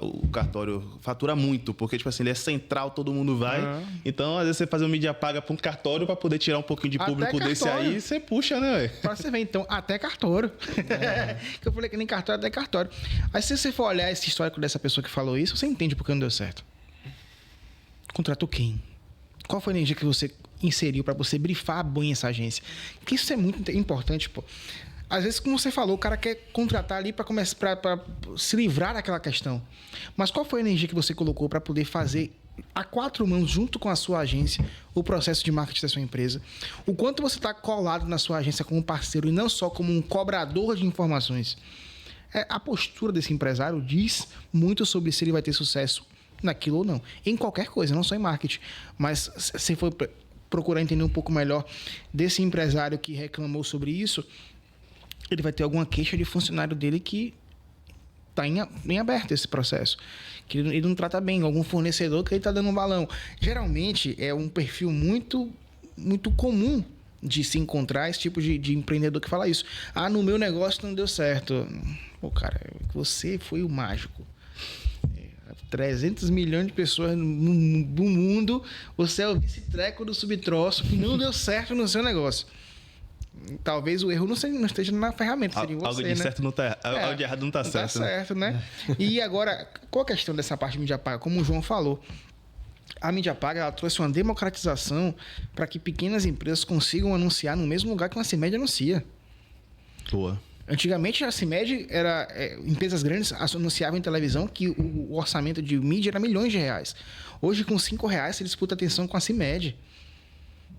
o cartório fatura muito, porque, tipo assim, ele é central, todo mundo vai. Então, às vezes, você fazer um mídia paga pra um cartório pra poder tirar um pouquinho de público desse aí, você puxa, né, velho? Pra você ver, então, até cartório. Que eu falei que nem cartório, até cartório. Aí, se você for olhar esse histórico dessa pessoa que falou isso, você entende por que não deu certo. Contratou quem? Qual foi a energia que você inseriu para você brifar bem essa agência? Porque isso é muito importante, pô. Às vezes, como você falou, o cara quer contratar ali para começar para se livrar daquela questão. Mas qual foi a energia que você colocou para poder fazer a quatro mãos, junto com a sua agência, o processo de marketing da sua empresa? O quanto você está colado na sua agência como parceiro e não só como um cobrador de informações? A postura desse empresário diz muito sobre se ele vai ter sucesso naquilo ou não. Em qualquer coisa, não só em marketing. Mas se for procurar entender um pouco melhor desse empresário que reclamou sobre isso, ele vai ter alguma queixa de funcionário dele que está em aberto esse processo. Que ele não trata bem, algum fornecedor que ele está dando um balão. Geralmente é um perfil muito, muito comum de se encontrar esse tipo de empreendedor que fala isso. No meu negócio não deu certo. Pô, cara, você foi o mágico. 300 milhões de pessoas no mundo, você é o vice-treco do subtroço que não deu certo no seu negócio. Talvez o erro não esteja na ferramenta, seria você, algo de né? certo não tá, algo de errado não tá certo. Não tá certo, né? E agora, qual a questão dessa parte de mídia paga? Como o João falou, a mídia paga ela trouxe uma democratização para que pequenas empresas consigam anunciar no mesmo lugar que uma CIMED anuncia. Boa. Antigamente a CIMED era... empresas grandes anunciavam em televisão que o orçamento de mídia era milhões de reais. Hoje, com R$5, você disputa atenção com a CIMED.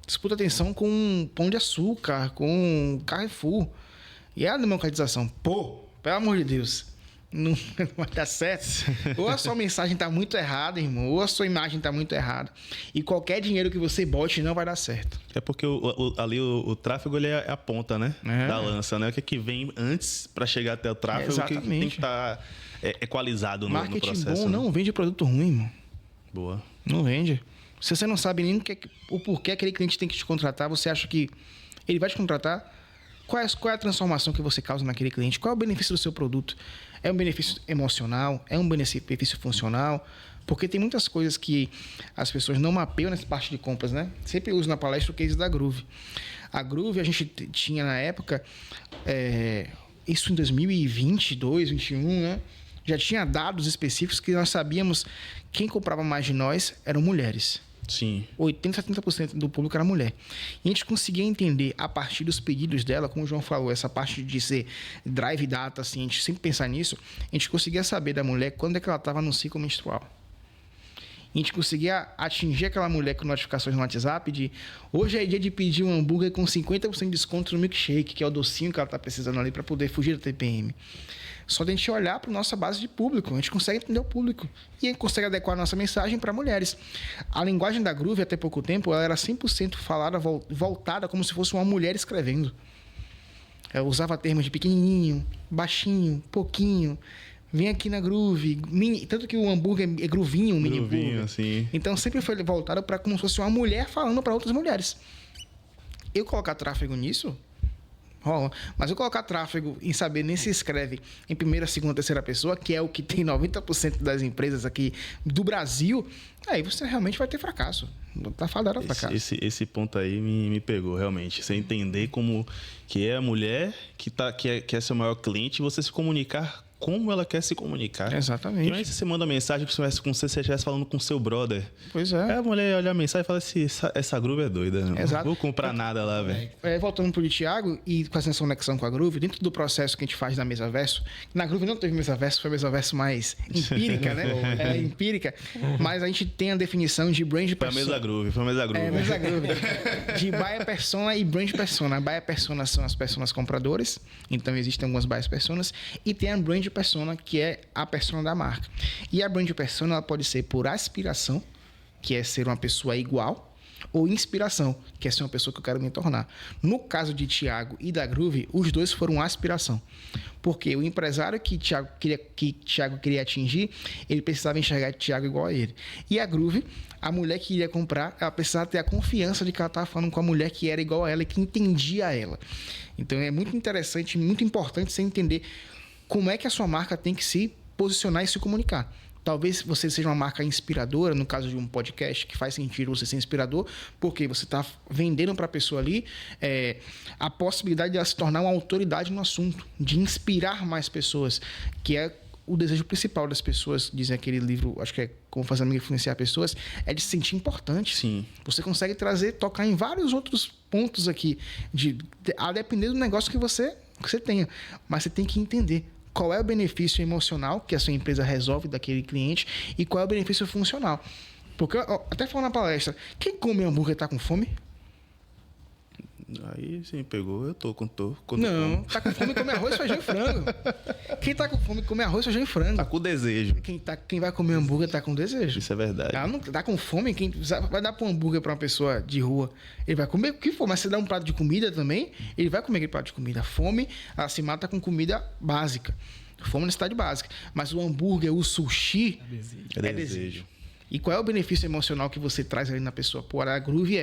Disputa atenção com Pão de Açúcar, com Carrefour. E é a democratização. Pô, pelo amor de Deus. Não vai dar certo. Ou a sua mensagem está muito errada, irmão, ou a sua imagem está muito errada. E qualquer dinheiro que você bote não vai dar certo. É porque ali o tráfego ele é a ponta, né? Da lança, né? O que vem antes para chegar até o tráfego que tem que estar equalizado no processo. Marketing bom não vende produto ruim, irmão. Boa. Não vende. Se você não sabe nem o porquê aquele cliente tem que te contratar, você acha que ele vai te contratar? Qual é a transformação que você causa naquele cliente? Qual é o benefício do seu produto? É um benefício emocional? É um benefício funcional? Porque tem muitas coisas que as pessoas não mapeiam nessa parte de compras, né? Sempre uso na palestra o case da Groove. A Groove, a gente tinha na época, isso em 2022, 2021, né? Já tinha dados específicos que nós sabíamos quem comprava mais de nós eram mulheres. Sim. 80%, 70% do público era mulher. E a gente conseguia entender, a partir dos pedidos dela, como o João falou, essa parte de ser drive data, assim, a gente sempre pensar nisso, a gente conseguia saber da mulher quando é que ela estava no ciclo menstrual. A gente conseguia atingir aquela mulher com notificações no WhatsApp de hoje é dia de pedir um hambúrguer com 50% de desconto no milkshake, que é o docinho que ela está precisando ali para poder fugir da TPM. Só de a gente olhar para a nossa base de público, a gente consegue entender o público e a gente consegue adequar a nossa mensagem para mulheres. A linguagem da Groove, até pouco tempo, ela era 100% falada, voltada como se fosse uma mulher escrevendo. Ela usava termos de pequenininho, baixinho, pouquinho, vem aqui na Groove, mini, tanto que o hambúrguer é groovinho, um mini hambúrguer. Assim. Então sempre foi voltado para como se fosse uma mulher falando para outras mulheres. Eu colocar tráfego nisso... rolam. Mas eu colocar tráfego em saber nem se escreve em primeira, segunda, terceira pessoa, que é o que tem 90% das empresas aqui do Brasil, aí você realmente vai ter fracasso. Tá fadado ao fracasso. Esse ponto aí me pegou, realmente. Você entender como que é a mulher que é seu maior cliente e você se comunicar como ela quer se comunicar. Exatamente. Mas você manda mensagem que você estivesse falando com seu brother. Pois é. Aí a mulher olha a mensagem e fala assim, essa Groove é doida. Não Exato. vou comprar nada lá, velho. Voltando pro de Thiago e fazendo essa conexão com a Groove, dentro do processo que a gente faz na mesa verso, na Groove não teve mesa verso, foi mesa verso mais empírica, né? Empírica. Mas a gente tem a definição de brand persona. Foi a mesa Groove. Mesa Groove. De buyer persona e brand persona. Buyer persona são as personas compradoras, então existem algumas buyer personas, e tem a brand persona, que é a persona da marca. E a brand persona ela pode ser por aspiração, que é ser uma pessoa igual, ou inspiração, que é ser uma pessoa que eu quero me tornar. No caso de Thiago e da Groove, os dois foram aspiração. Porque o empresário que Thiago queria atingir, ele precisava enxergar Thiago igual a ele. E a Groove, a mulher que iria comprar, ela precisava ter a confiança de que ela estava falando com a mulher que era igual a ela e que entendia ela. Então é muito interessante, muito importante você entender como é que a sua marca tem que se posicionar e se comunicar. Talvez você seja uma marca inspiradora, no caso de um podcast, que faz sentido você ser inspirador, porque você está vendendo para a pessoa ali a possibilidade de ela se tornar uma autoridade no assunto, de inspirar mais pessoas, que é o desejo principal das pessoas, diz aquele livro, acho que é Como Fazer Amigo Influenciar Pessoas, é de se sentir importante. Sim. Você consegue tocar em vários outros pontos aqui, a depender do negócio que você tenha, mas você tem que entender qual é o benefício emocional que a sua empresa resolve daquele cliente e qual é o benefício funcional. Porque, até falando na palestra, quem come hambúrguer está com fome? Aí você me pegou, eu tô com Não, tá com fome come arroz, feijão e frango. Quem tá com fome come arroz, feijão e frango. Tá com desejo. Quem vai comer hambúrguer tá com desejo. Isso é verdade. Ela não tá com fome, quem vai dar um hambúrguer pra uma pessoa de rua, ele vai comer o que for, mas você dá um prato de comida também, ele vai comer aquele prato de comida. A fome, ela se mata com comida básica. Fome na necessidade básica. Mas o hambúrguer, o sushi, é desejo. E qual é o benefício emocional que você traz ali na pessoa? Pô, a Groove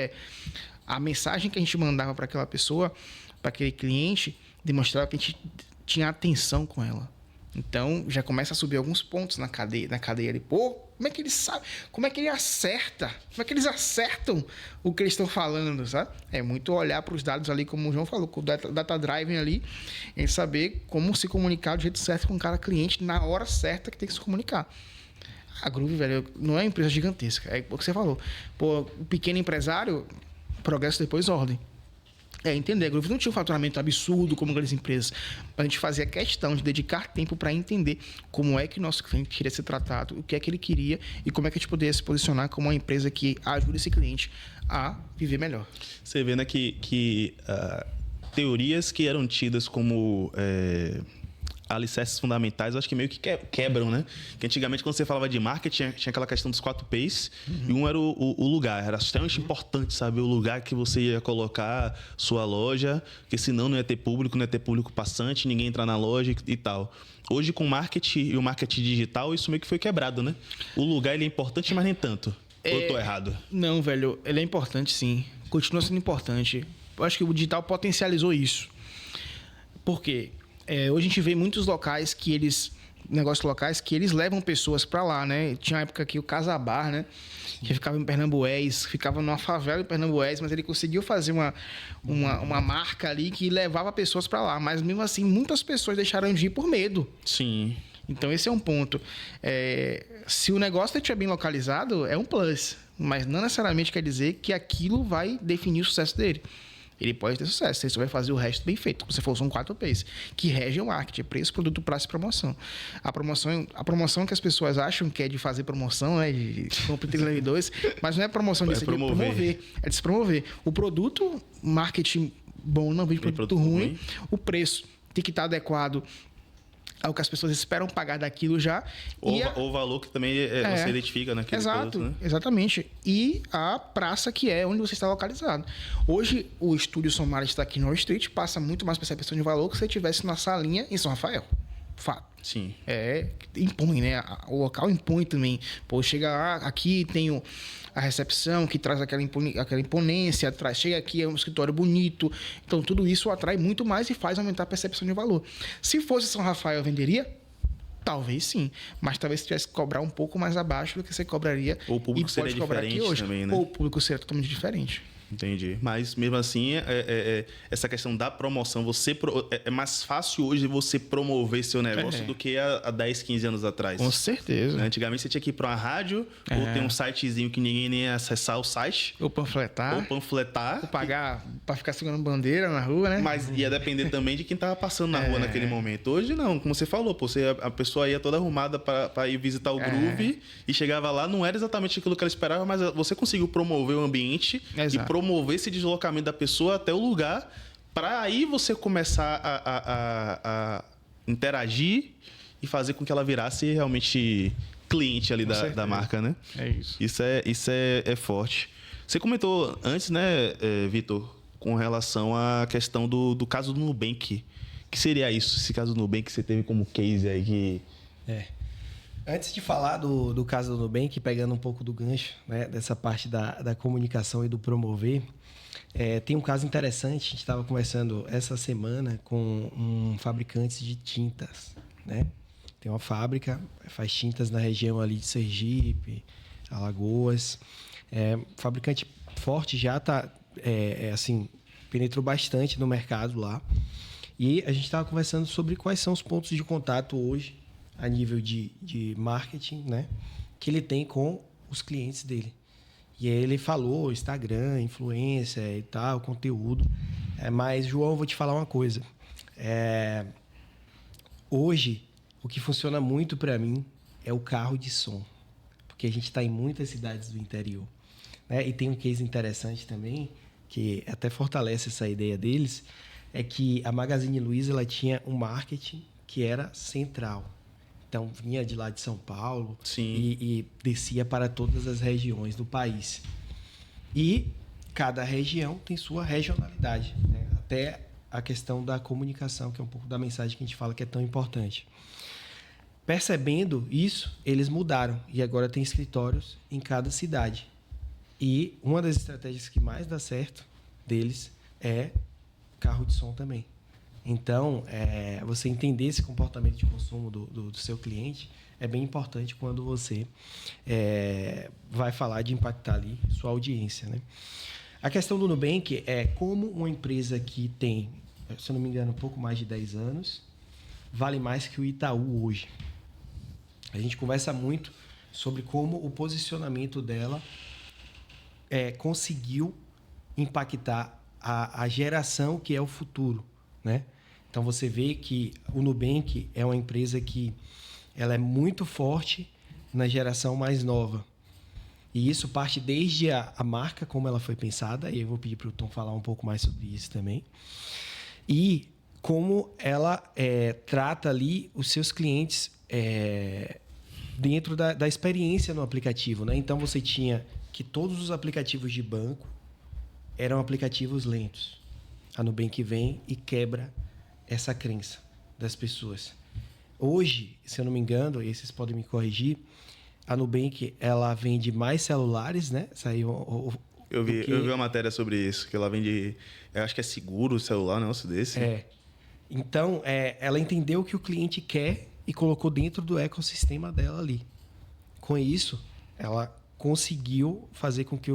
a mensagem que a gente mandava para aquela pessoa, para aquele cliente, demonstrava que a gente tinha atenção com ela. Então, já começa a subir alguns pontos na cadeia ali. Pô, como é que eles sabem? Como é que ele acerta? Como é que eles acertam o que eles estão falando, sabe? É muito olhar para os dados ali, como o João falou, com o data driving ali, em saber como se comunicar do jeito certo com cada cliente na hora certa que tem que se comunicar. A Groove, velho, não é uma empresa gigantesca. É o que você falou. Pô, o pequeno empresário, progresso depois ordem. Entender. A Groove não tinha um faturamento absurdo como grandes empresas. A gente fazia questão de dedicar tempo para entender como é que o nosso cliente queria ser tratado, o que é que ele queria e como é que a gente poderia se posicionar como uma empresa que ajuda esse cliente a viver melhor. Você vê, né, que teorias que eram tidas como alicerces fundamentais, eu acho que meio que quebram, né? Que antigamente, quando você falava de marketing, tinha aquela questão dos 4 P's, e um era o lugar. Era extremamente importante saber o lugar que você ia colocar sua loja, porque senão não ia ter público passante, ninguém entrar na loja e tal. Hoje, com o marketing e o marketing digital, isso meio que foi quebrado, né? O lugar ele é importante, mas nem tanto. Ou eu tô errado? Não, velho. Ele é importante, sim. Continua sendo importante. Eu acho que o digital potencializou isso. Por quê? Hoje a gente vê muitos locais negócios locais que eles levam pessoas para lá, né? Tinha uma época aqui o Casabar, né? Que ficava em Pernambués, ficava numa favela em Pernambués, mas ele conseguiu fazer uma marca ali que levava pessoas para lá. Mas mesmo assim, muitas pessoas deixaram de ir por medo. Sim. Então esse é um ponto. Se o negócio estiver bem localizado, é um plus. Mas não necessariamente quer dizer que aquilo vai definir o sucesso dele. Ele pode ter sucesso, você vai fazer o resto bem feito. Se for, são 4 P's, que regem o marketing: preço, produto, prazo e promoção. A promoção que as pessoas acham que é de fazer promoção, de compra 3 mas não é promoção disso, é de promover. É de se promover. O produto, marketing bom não vende produto ruim. O preço tem que estar adequado ao que as pessoas esperam pagar daquilo já. Ou o valor que também você identifica naquele produto, né? Exatamente. E a praça que é onde você está localizado. Hoje, o Estúdio Somar está aqui no Wall Street, passa muito mais percepção de valor que se você estivesse na salinha em São Rafael. Fato. Sim. Impõe, né? O local impõe também. Pô, chega lá, aqui tem a recepção que traz aquela imponência, chega aqui, é um escritório bonito. Então, tudo isso atrai muito mais e faz aumentar a percepção de valor. Se fosse São Rafael, eu venderia? Talvez sim. Mas talvez se tivesse que cobrar um pouco mais abaixo do que você cobraria. Ou o público seria diferente hoje também, né? Ou o público seria totalmente diferente. Entendi. Mas mesmo assim, essa questão da promoção, é mais fácil hoje você promover seu negócio do que há 10, 15 anos atrás. Com certeza. Antigamente você tinha que ir para uma rádio, ou ter um sitezinho que ninguém nem ia acessar o site. Ou panfletar. Ou pagar para ficar segurando bandeira na rua, né? Mas ia depender também de quem tava passando na rua naquele momento. Hoje não, como você falou, a pessoa ia toda arrumada para ir visitar o Groove e chegava lá, não era exatamente aquilo que ela esperava, mas você conseguiu promover o ambiente e promover esse deslocamento da pessoa até o lugar, para aí você começar a interagir e fazer com que ela virasse realmente cliente ali da marca, né? É isso. Isso é forte. Você comentou antes, né, Vitor, com relação à questão do caso do Nubank. O que seria isso, esse caso do Nubank que você teve como case aí que... Antes de falar do caso do Nubank, pegando um pouco do gancho, né, dessa parte da comunicação e do promover, tem um caso interessante. A gente estava conversando essa semana com um fabricante de tintas, né? Tem uma fábrica, faz tintas na região ali de Sergipe, Alagoas. Fabricante forte, já está, assim, penetrou bastante no mercado lá. E a gente estava conversando sobre quais são os pontos de contato hoje, a nível de marketing, né, que ele tem com os clientes dele. E aí ele falou Instagram, influência e tal, conteúdo. Mas, João, eu vou te falar uma coisa. Hoje, o que funciona muito para mim é o carro de som. Porque a gente está em muitas cidades do interior, né? E tem um case interessante também, que até fortalece essa ideia deles, é que a Magazine Luiza ela tinha um marketing que era central. Então, vinha de lá de São Paulo e descia para todas as regiões do país. E cada região tem sua regionalidade, né? Até a questão da comunicação, que é um pouco da mensagem que a gente fala que é tão importante. Percebendo isso, eles mudaram e agora tem escritórios em cada cidade. E uma das estratégias que mais dá certo deles é carro de som também. Então, você entender esse comportamento de consumo do seu cliente é bem importante quando você vai falar de impactar ali sua audiência, né? A questão do Nubank é como uma empresa que tem, se eu não me engano, um pouco mais de 10 anos, vale mais que o Itaú hoje. A gente conversa muito sobre como o posicionamento dela conseguiu impactar a geração que é o futuro, né? Então, você vê que o Nubank é uma empresa que ela é muito forte na geração mais nova. E isso parte desde a marca, como ela foi pensada, e eu vou pedir para o Tom falar um pouco mais sobre isso também. E como ela trata ali os seus clientes dentro da experiência no aplicativo, né? Então, você tinha que todos os aplicativos de banco eram aplicativos lentos. A Nubank vem e quebra essa crença das pessoas. Hoje, se eu não me engano, e vocês podem me corrigir, a Nubank ela vende mais celulares, né? Saiu eu vi uma matéria sobre isso, que ela vende, eu acho que é seguro o celular, um negócio desse. Então, ela entendeu o que o cliente quer e colocou dentro do ecossistema dela ali. Com isso, ela conseguiu fazer com que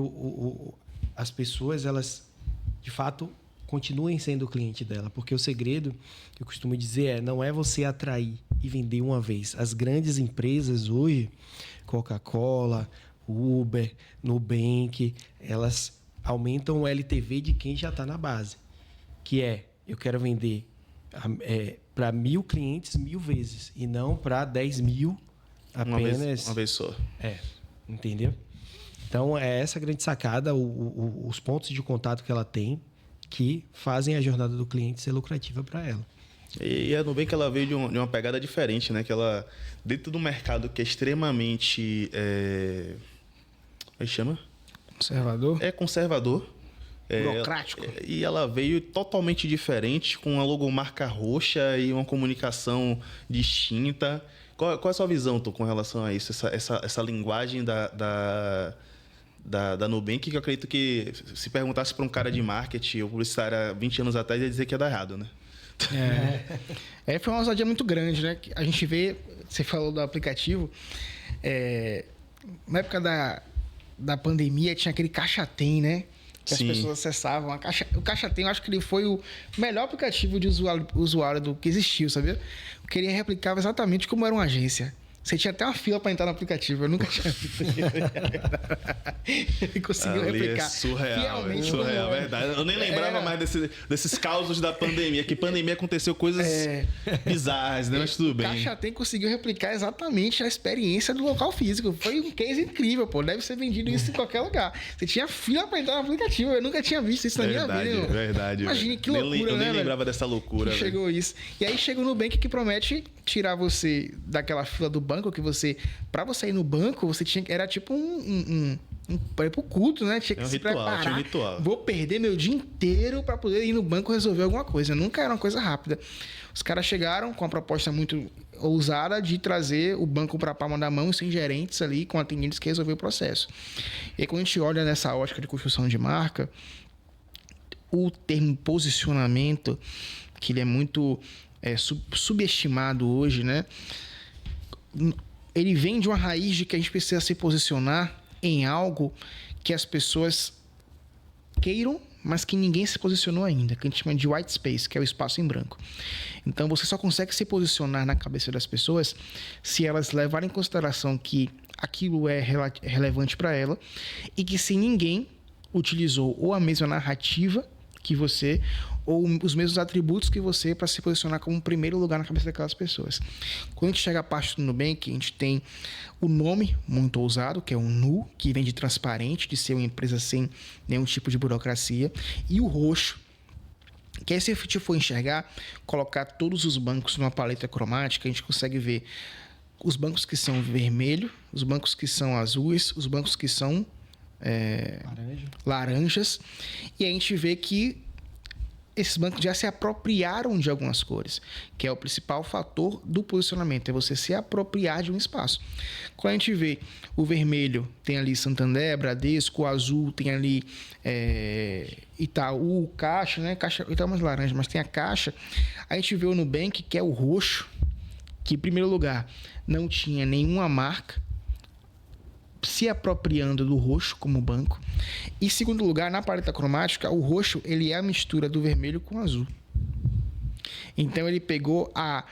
as pessoas, elas, de fato, continuem sendo o cliente dela. Porque o segredo, que eu costumo dizer, não é você atrair e vender uma vez. As grandes empresas hoje, Coca-Cola, Uber, Nubank, elas aumentam o LTV de quem já está na base. Que eu quero vender para 1.000 clientes 1.000 vezes e não para 10.000 apenas... Uma vez só. Entendeu? Então, é essa a grande sacada, os pontos de contato que ela tem que fazem a jornada do cliente ser lucrativa para ela. E a Nubank ela veio de uma pegada diferente, né? Que ela, dentro do mercado que é extremamente... Como é que chama? Conservador? É conservador. burocrático. E ela veio totalmente diferente, com uma logomarca roxa e uma comunicação distinta. Qual é a sua visão, Tô, com relação a isso? Essa linguagem da Nubank, que eu acredito que se perguntasse para um cara de marketing ou publicitário há 20 anos atrás, ia dizer que ia dar errado, né? Foi uma ousadia muito grande, né? A gente vê, você falou do aplicativo, na época da pandemia tinha aquele Caixa Tem, né? Que as pessoas acessavam. O Caixa Tem, eu acho que ele foi o melhor aplicativo de usuário do que existiu, sabia? Porque ele replicava exatamente como era uma agência. Você tinha até uma fila para entrar no aplicativo. Eu nunca tinha visto. Ele conseguiu replicar. É surreal, fielmente, verdade. Eu nem lembrava mais desses causos da pandemia. Que pandemia aconteceu coisas bizarras, né? Mas tudo bem. O Caixa Tem conseguiu replicar exatamente a experiência do local físico. Foi um case incrível, pô. Deve ser vendido isso em qualquer lugar. Você tinha fila para entrar no aplicativo. Eu nunca tinha visto isso na minha vida. Verdade. Imagine que loucura, eu né? Nem lembrava dessa loucura. Chegou isso. E aí chega o Nubank que promete tirar você daquela fila do banco que você... Pra você ir no banco, você tinha... Era tipo pro culto, né? Tinha que se preparar. Tinha um ritual. Vou perder meu dia inteiro para poder ir no banco resolver alguma coisa. Nunca era uma coisa rápida. Os caras chegaram com uma proposta muito ousada de trazer o banco para a palma da mão, sem gerentes ali, com atendentes que resolver o processo. E aí, quando a gente olha nessa ótica de construção de marca, o termo posicionamento, que ele é muito subestimado hoje, né? Ele vem de uma raiz de que a gente precisa se posicionar em algo que as pessoas queiram, mas que ninguém se posicionou ainda, que a gente chama de white space, que é o espaço em branco. Então, você só consegue se posicionar na cabeça das pessoas se elas levarem em consideração que aquilo é relevante para ela e que se ninguém utilizou ou a mesma narrativa que você ou os mesmos atributos que você para se posicionar como primeiro lugar na cabeça daquelas pessoas. Quando a gente chega à parte do Nubank, a gente tem o nome muito ousado, que é o Nu, que vem de transparente, de ser uma empresa sem nenhum tipo de burocracia, e o roxo, que aí se a gente for enxergar, colocar todos os bancos numa paleta cromática, a gente consegue ver os bancos que são vermelho, os bancos que são azuis, os bancos que são laranjas, e a gente vê que esses bancos já se apropriaram de algumas cores, que é o principal fator do posicionamento, é você se apropriar de um espaço. Quando a gente vê o vermelho, tem ali Santander, Bradesco, o azul tem ali Itaú, Caixa, né? Caixa, Itaú é mais laranja, mas tem a Caixa. A gente vê o Nubank, que é o roxo, que em primeiro lugar não tinha nenhuma marca se apropriando do roxo como banco. E em segundo lugar, na paleta cromática, o roxo ele é a mistura do vermelho com o azul. Então ele pegou a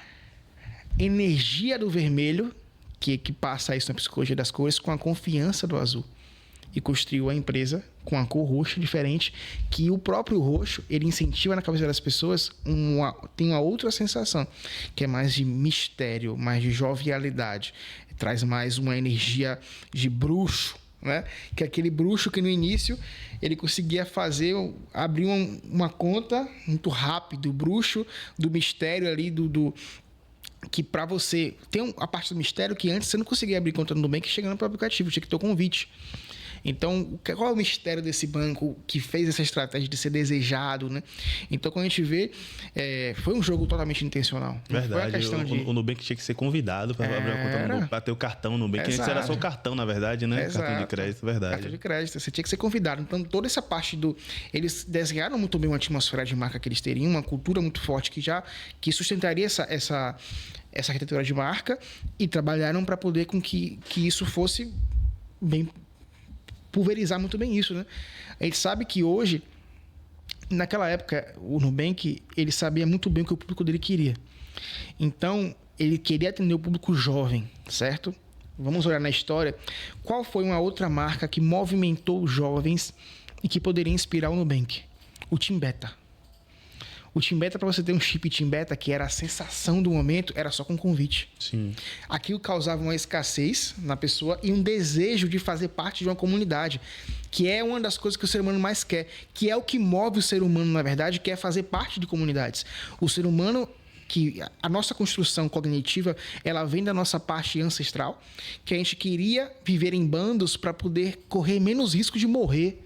energia do vermelho, que passa isso na psicologia das cores, com a confiança do azul. E construiu a empresa com a cor roxa diferente, que o próprio roxo, ele incentiva na cabeça das pessoas, tem uma outra sensação, que é mais de mistério, mais de jovialidade. Traz mais uma energia de bruxo, né? Que é aquele bruxo que no início ele conseguia abrir uma conta muito rápido, o bruxo do mistério ali, que para você... Tem a parte do mistério que antes você não conseguia abrir conta no Nubank chegando para o aplicativo, tinha que ter o convite. Então, qual é o mistério desse banco que fez essa estratégia de ser desejado, né? Então, quando a gente vê, foi um jogo totalmente intencional. Verdade. Foi a questão o Nubank tinha que ser convidado para abrir uma conta no Nubank, para ter o cartão Nubank. Antes era só o cartão, na verdade, né? Exato. Cartão de crédito, verdade. Cartão de crédito, você tinha que ser convidado. Então, toda essa parte eles desenharam muito bem uma atmosfera de marca que eles teriam, uma cultura muito forte que sustentaria essa arquitetura de marca e trabalharam para poder com que isso fosse bem... pulverizar muito bem isso, né? A gente sabe que hoje, naquela época, o Nubank, ele sabia muito bem o que o público dele queria. Então, ele queria atender o público jovem, certo? Vamos olhar na história. Qual foi uma outra marca que movimentou os jovens e que poderia inspirar o Nubank? O Tim Beta. O Tim Beta, para você ter um chip Tim Beta, que era a sensação do momento, era só com convite. Sim. Aquilo causava uma escassez na pessoa e um desejo de fazer parte de uma comunidade, que é uma das coisas que o ser humano mais quer, que é o que move o ser humano, na verdade, que é fazer parte de comunidades. O ser humano, que a nossa construção cognitiva, ela vem da nossa parte ancestral, que a gente queria viver em bandos para poder correr menos risco de morrer.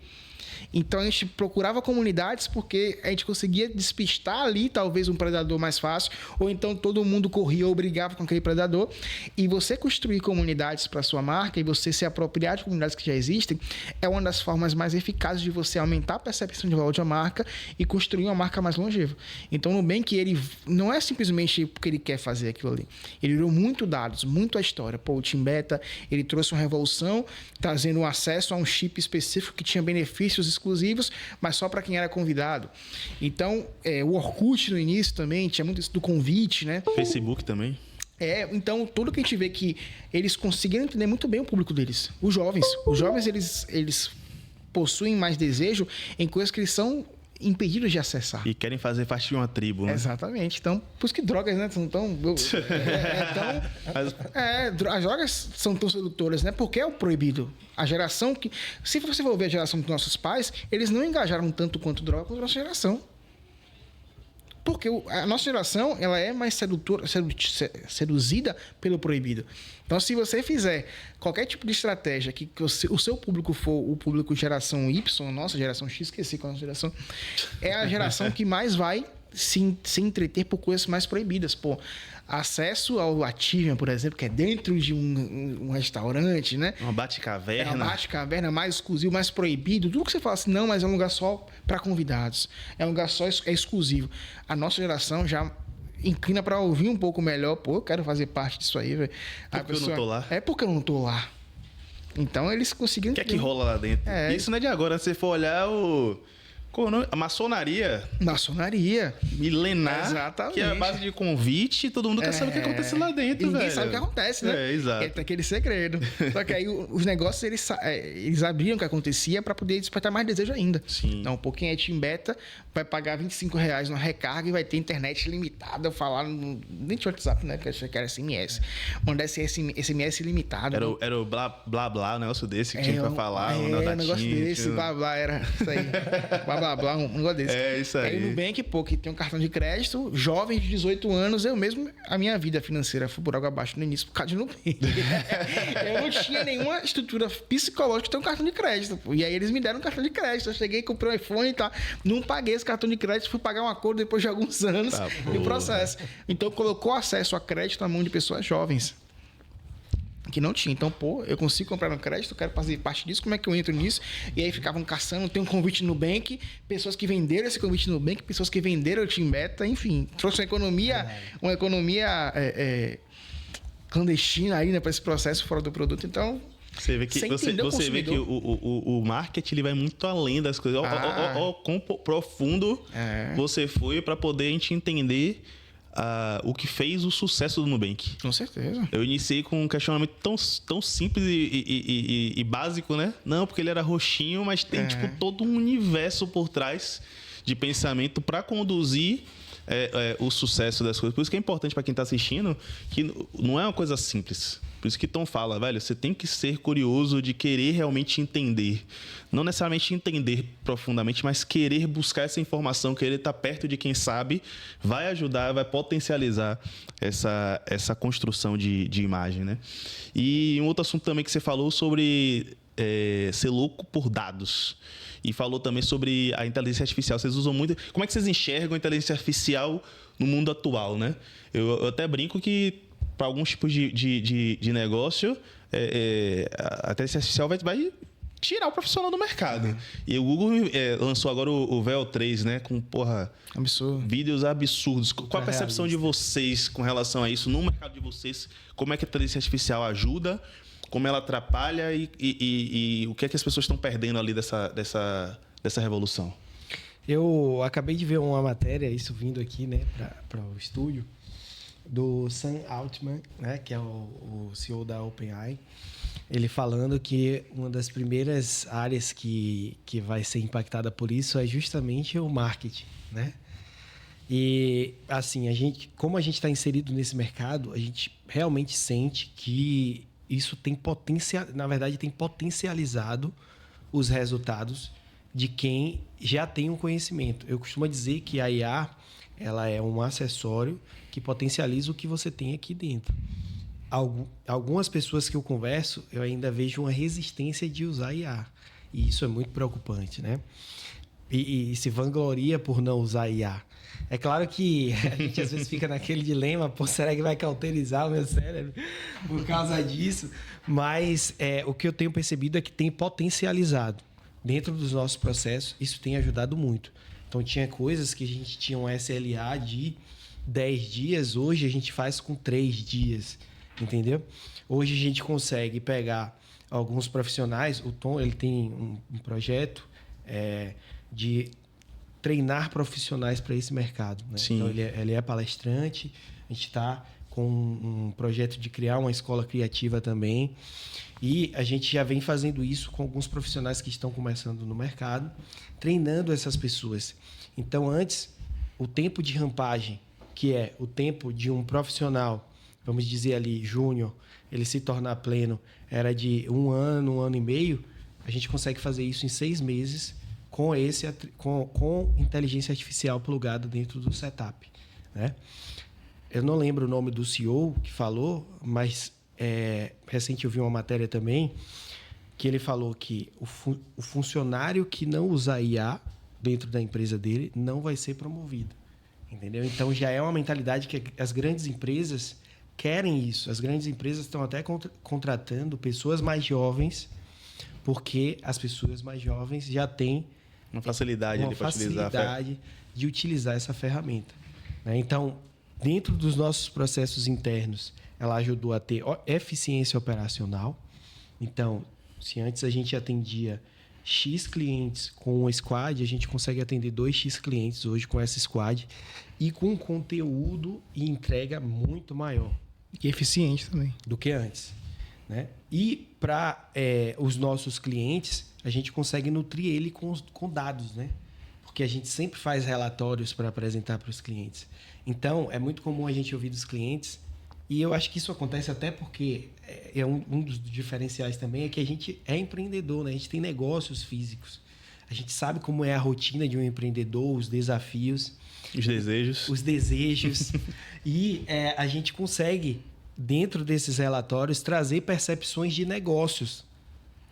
Então a gente procurava comunidades porque a gente conseguia despistar ali talvez um predador mais fácil, ou então todo mundo corria ou brigava com aquele predador. E você construir comunidades para sua marca e você se apropriar de comunidades que já existem é uma das formas mais eficazes de você aumentar a percepção de valor de uma marca e construir uma marca mais longeva. Então o Nubank, ele não é simplesmente porque ele quer fazer aquilo ali. Ele deu muito dados, muito a história. Pô, o Team Beta, ele trouxe uma revolução, trazendo um acesso a um chip específico que tinha benefícios exclusivos, mas só para quem era convidado. Então, o Orkut no início também tinha muito isso do convite, né? Facebook também. Então, tudo que a gente vê que eles conseguiram entender muito bem o público deles. Os jovens. Os jovens, eles possuem mais desejo em coisas que eles são impedidos de acessar. E querem fazer parte de uma tribo, né? Exatamente. Então, por isso que drogas, né? São tão... as drogas são tão sedutoras, né? Porque é o proibido. A geração que... Se você for ver a geração dos nossos pais, eles não engajaram tanto quanto droga quanto a nossa geração. Porque a nossa geração, ela é mais seduzida pelo proibido. Então, se você fizer qualquer tipo de estratégia que o seu público for o público geração Y, nossa geração X, esqueci qual é a nossa geração, é a geração que mais vai se entreter por coisas mais proibidas. Pô, acesso ao Activian, por exemplo, que é dentro de um restaurante, né? Uma Batcaverna. Uma Batcaverna mais exclusivo, mais proibido. Tudo que você fala assim, não, mas é um lugar só para convidados. É um lugar só, é exclusivo. A nossa geração já inclina para ouvir um pouco melhor. Pô, eu quero fazer parte disso aí, velho. Porque eu não tô lá. É porque eu não tô lá. Então, eles conseguiram... O que é que rola lá dentro? Isso não é de agora. Se você for olhar a maçonaria. Maçonaria. Milenar. Exatamente. Que é a base de convite. Todo mundo quer saber o que acontece lá dentro, velho. Ninguém sabe o que acontece, né? Exato. Tem aquele segredo. Só que aí os negócios, eles abriam o que acontecia para poder despertar mais desejo ainda. Sim. Então, um pouquinho é Team Beta, vai pagar R$25 numa recarga e vai ter internet limitada. Eu falar nem tinha WhatsApp, né? Que eu achei que era SMS. Mandar esse SMS limitado. Era o blá blá, um negócio desse que tinha pra falar. Um negócio desse, blá blá, era isso aí. Blá blá, um negócio desse. É isso aí. Aí no Nubank, pô, que tem um cartão de crédito, jovem de 18 anos, eu mesmo, a minha vida financeira foi por água abaixo no início por causa de Nubank. Eu não tinha nenhuma estrutura psicológica de ter um cartão de crédito, pô. E aí eles me deram um cartão de crédito. Eu cheguei, comprei um iPhone e tal, não paguei esse cartão de crédito, fui pagar um acordo depois de alguns anos e o processo. Então colocou acesso a crédito na mão de pessoas jovens que não tinha. Então, pô, eu consigo comprar no crédito, eu quero fazer parte disso, como é que eu entro nisso? E aí ficavam caçando, tem um convite no Nubank, pessoas que venderam esse convite no Nubank, pessoas que venderam o Team Beta, enfim, trouxe uma economia clandestina aí, né, para esse processo fora do produto. Então, você vê que, você vê que o marketing ele vai muito além das coisas. Ó, quão profundo você foi para poder a gente entender o que fez o sucesso do Nubank. Com certeza. Eu iniciei com um questionamento tão simples e básico, né? Não, porque ele era roxinho, mas tem tipo todo um universo por trás de pensamento para conduzir o sucesso das coisas. Por isso que é importante para quem está assistindo que não é uma coisa simples. Por isso que Tom fala, velho, você tem que ser curioso de querer realmente entender. Não necessariamente entender profundamente, mas querer buscar essa informação, querer estar perto de quem sabe, vai ajudar, vai potencializar essa construção de imagem, né? E um outro assunto também que você falou sobre ser louco por dados. E falou também sobre a inteligência artificial. Vocês usam muito... Como é que vocês enxergam a inteligência artificial no mundo atual, né? Eu até brinco que para alguns tipos de negócio, a inteligência artificial vai tirar o profissional do mercado. E o Google lançou agora o VEO3, né? Com, absurdo. Vídeos absurdos. Qual a percepção de vocês com relação a isso no mercado de vocês? Como é que a inteligência artificial ajuda? Como ela atrapalha? E o que é que as pessoas estão perdendo ali dessa revolução? Eu acabei de ver uma matéria, isso vindo aqui, né, para o estúdio, do Sam Altman, né, que é o CEO da OpenAI, ele falando que uma das primeiras áreas que vai ser impactada por isso é justamente o marketing, né? E, assim, como a gente está inserido nesse mercado, a gente realmente sente que isso tem potencializado os resultados de quem já tem um conhecimento. Eu costumo dizer que a IA, ela é um acessório que potencializa o que você tem aqui dentro. Algumas pessoas que eu converso, eu ainda vejo uma resistência de usar IA. E isso é muito preocupante, né? E se vangloria por não usar IA. É claro que a gente às vezes fica naquele dilema, pô, será que vai cauterizar o meu cérebro por causa disso? Mas o que eu tenho percebido é que tem potencializado. Dentro dos nossos processos, isso tem ajudado muito. Então, tinha coisas que a gente tinha um SLA de 10 dias, hoje a gente faz com 3 dias, entendeu? Hoje a gente consegue pegar alguns profissionais, o Tom ele tem um projeto de treinar profissionais para esse mercado. Né? Sim. Então, ele é palestrante, a gente está com um projeto de criar uma escola criativa também. E a gente já vem fazendo isso com alguns profissionais que estão começando no mercado, treinando essas pessoas. Então, antes, o tempo de rampagem, que é o tempo de um profissional, vamos dizer ali, júnior, ele se tornar pleno, era de 1 ano e meio, a gente consegue fazer isso em 6 meses com inteligência artificial plugada dentro do setup, né? Eu não lembro o nome do CEO que falou, mas recente eu vi uma matéria também que ele falou que o funcionário que não usar IA dentro da empresa dele não vai ser promovido, entendeu? Então já é uma mentalidade que as grandes empresas querem isso. As grandes empresas estão até contratando pessoas mais jovens, porque as pessoas mais jovens já têm uma facilidade de utilizar essa ferramenta, né? Então, dentro dos nossos processos internos, ela ajudou a ter eficiência operacional. Então, se antes a gente atendia X clientes com um squad, a gente consegue atender 2X clientes hoje com essa squad e com conteúdo e entrega muito maior. E eficiente também. Do que antes, né? E para os nossos clientes, a gente consegue nutrir ele com dados, né? Porque a gente sempre faz relatórios para apresentar para os clientes. Então, é muito comum a gente ouvir dos clientes, e eu acho que isso acontece até porque um dos diferenciais também é que a gente é empreendedor, né? A gente tem negócios físicos. A gente sabe como é a rotina de um empreendedor, os desafios. Os desejos. Os desejos. E a gente consegue, dentro desses relatórios, trazer percepções de negócios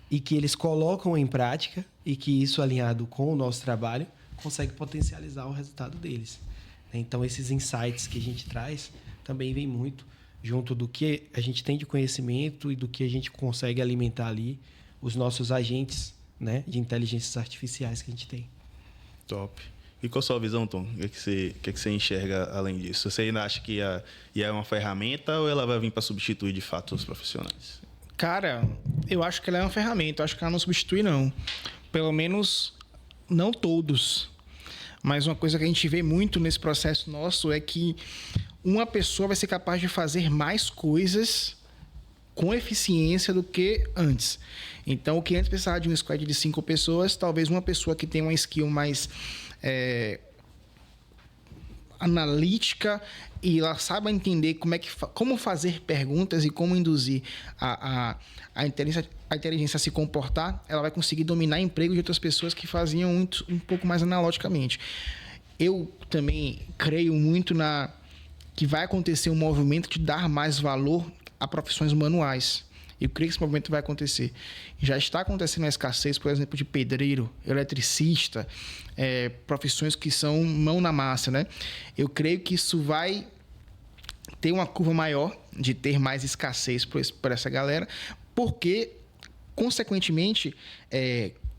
e que eles colocam em prática e que isso, alinhado com o nosso trabalho, consegue potencializar o resultado deles. Então, esses insights que a gente traz também vem muito junto do que a gente tem de conhecimento e do que a gente consegue alimentar ali os nossos agentes, né, de inteligências artificiais que a gente tem. Top. E qual a sua visão, Tom? O que você enxerga além disso? Você ainda acha que IA é uma ferramenta ou ela vai vir para substituir, de fato, os profissionais? Cara, eu acho que ela é uma ferramenta. Eu acho que ela não substitui, não. Pelo menos, não todos. Mas uma coisa que a gente vê muito nesse processo nosso é que uma pessoa vai ser capaz de fazer mais coisas com eficiência do que antes. Então, o que antes precisava de um squad de 5 pessoas, talvez uma pessoa que tem uma skill mais analítica e ela saiba entender como fazer perguntas e como induzir a inteligência a se comportar, ela vai conseguir dominar emprego de outras pessoas que faziam um pouco mais analogicamente. Eu também creio muito que vai acontecer um movimento de dar mais valor a profissões manuais. Eu creio que esse movimento vai acontecer. Já está acontecendo a escassez, por exemplo, de pedreiro, eletricista, profissões que são mão na massa, né? Eu creio que isso vai ter uma curva maior de ter mais escassez por essa galera, porque, consequentemente,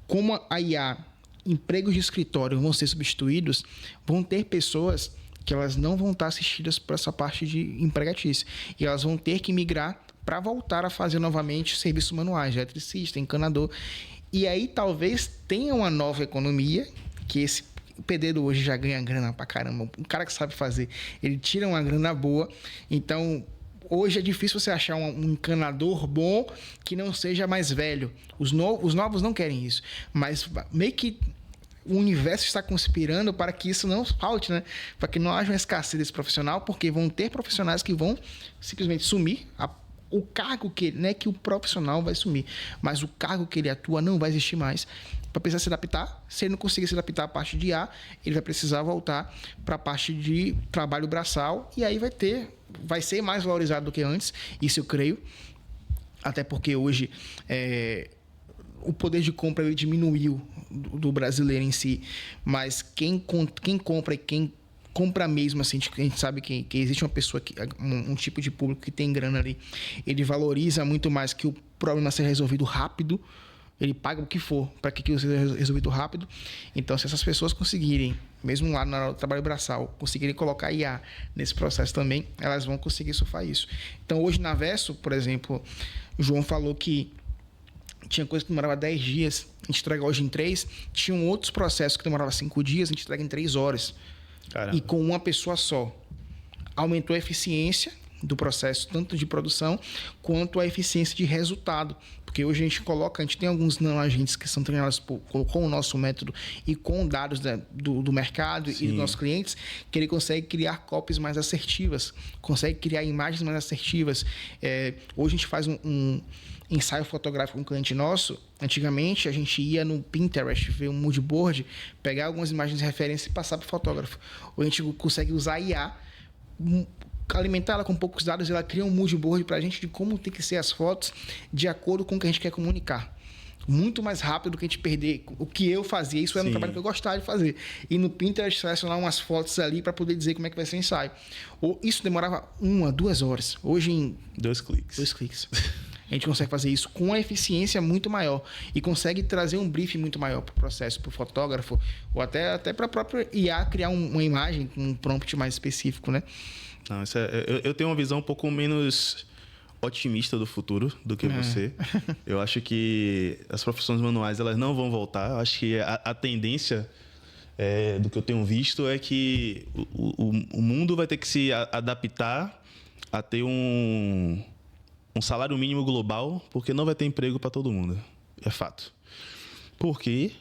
como a IA, empregos de escritório vão ser substituídos, vão ter pessoas que elas não vão estar assistidas por essa parte de empregatícia. E elas vão ter que migrar para voltar a fazer novamente serviços manuais, de eletricista, encanador. E aí talvez tenha uma nova economia, que esse pedreiro hoje já ganha grana pra caramba. Um cara que sabe fazer, ele tira uma grana boa. Então, hoje é difícil você achar um encanador bom que não seja mais velho. Os novos não querem isso. Mas meio que o universo está conspirando para que isso não falte, né? Para que não haja uma escassez desse profissional, porque vão ter profissionais que vão simplesmente sumir. O cargo que, não é que o profissional vai sumir, mas o cargo que ele atua não vai existir mais. Para precisar se adaptar, se ele não conseguir se adaptar à parte de IA, ele vai precisar voltar para a parte de trabalho braçal e aí vai ser mais valorizado do que antes, isso eu creio. Até porque hoje o poder de compra ele diminuiu do brasileiro em si, mas quem compra e quem compra mesmo, assim, a gente sabe que existe uma pessoa, um tipo de público que tem grana ali, ele valoriza muito mais que o problema seja resolvido rápido, ele paga o que for para que aquilo seja resolvido rápido. Então, se essas pessoas conseguirem, mesmo lá no trabalho braçal, conseguirem colocar IA nesse processo também, elas vão conseguir surfar isso. Então, hoje na Verso, por exemplo, o João falou que tinha coisa que demorava 10 dias, a gente entrega hoje em 3. Tinham outros processos que demoravam 5 dias, a gente entrega em 3 horas. Caramba. E com uma pessoa só. Aumentou a eficiência do processo, tanto de produção, quanto a eficiência de resultado. Porque hoje a gente tem alguns não-agentes que são treinados com o nosso método e com dados do mercado e dos nossos clientes, que ele consegue criar copies mais assertivas, consegue criar imagens mais assertivas. Hoje a gente faz um ensaio fotográfico com um cliente nosso. Antigamente a gente ia no Pinterest ver um mood board, pegar algumas imagens de referência e passar para o fotógrafo. Hoje a gente consegue usar a IA, alimentar ela com poucos dados, e ela cria um mood board para a gente de como tem que ser as fotos de acordo com o que a gente quer comunicar. Muito mais rápido do que a gente perder o que eu fazia. Isso era um trabalho que eu gostava de fazer. E no Pinterest selecionar umas fotos ali para poder dizer como é que vai ser o ensaio. Isso demorava 1, 2 horas. Hoje em 2 cliques. 2 cliques. A gente consegue fazer isso com uma eficiência muito maior e consegue trazer um briefing muito maior para o processo, para o fotógrafo, ou até para a própria IA criar uma imagem com um prompt mais específico, né? Não, eu tenho uma visão um pouco menos otimista do futuro do que você. Eu acho que as profissões manuais elas não vão voltar. Eu acho que a tendência do que eu tenho visto é que o mundo vai ter que se adaptar a ter um salário mínimo global, porque não vai ter emprego para todo mundo. É fato. Porque